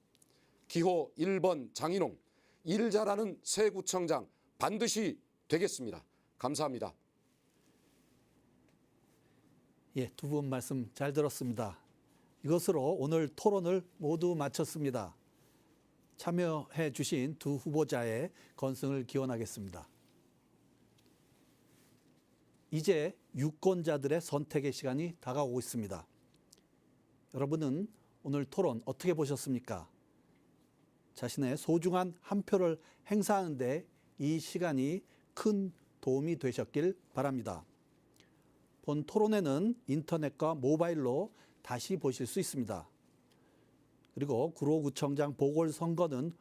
기호 1번 장인홍, 일 잘하는 새 구청장 반드시 되겠습니다. 감사합니다. 예, 두 분 말씀 잘 들었습니다. 이것으로 오늘 토론을 모두 마쳤습니다. 참여해 주신 두 후보자의 건승을 기원하겠습니다. 이제 유권자들의 선택의 시간이 다가오고 있습니다. 여러분은 오늘 토론 어떻게 보셨습니까? 자신의 소중한 한 표를 행사하는 데 이 시간이 큰 도움이 되셨길 바랍니다. 본 토론회는 인터넷과 모바일로 다시 보실 수 있습니다. 그리고 구로구청장 보궐선거는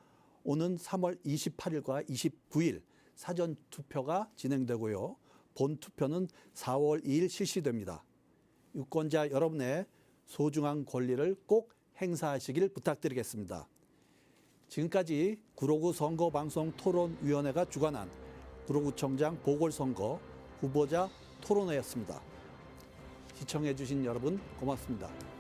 오는 3월 28일과 29일 사전투표가 진행되고요. 본투표는 4월 2일 실시됩니다. 유권자 여러분의 소중한 권리를 꼭 행사하시길 부탁드리겠습니다. 지금까지 구로구 선거방송토론위원회가 주관한 구로구청장 보궐선거 후보자 토론회였습니다. 시청해 주신 여러분 고맙습니다.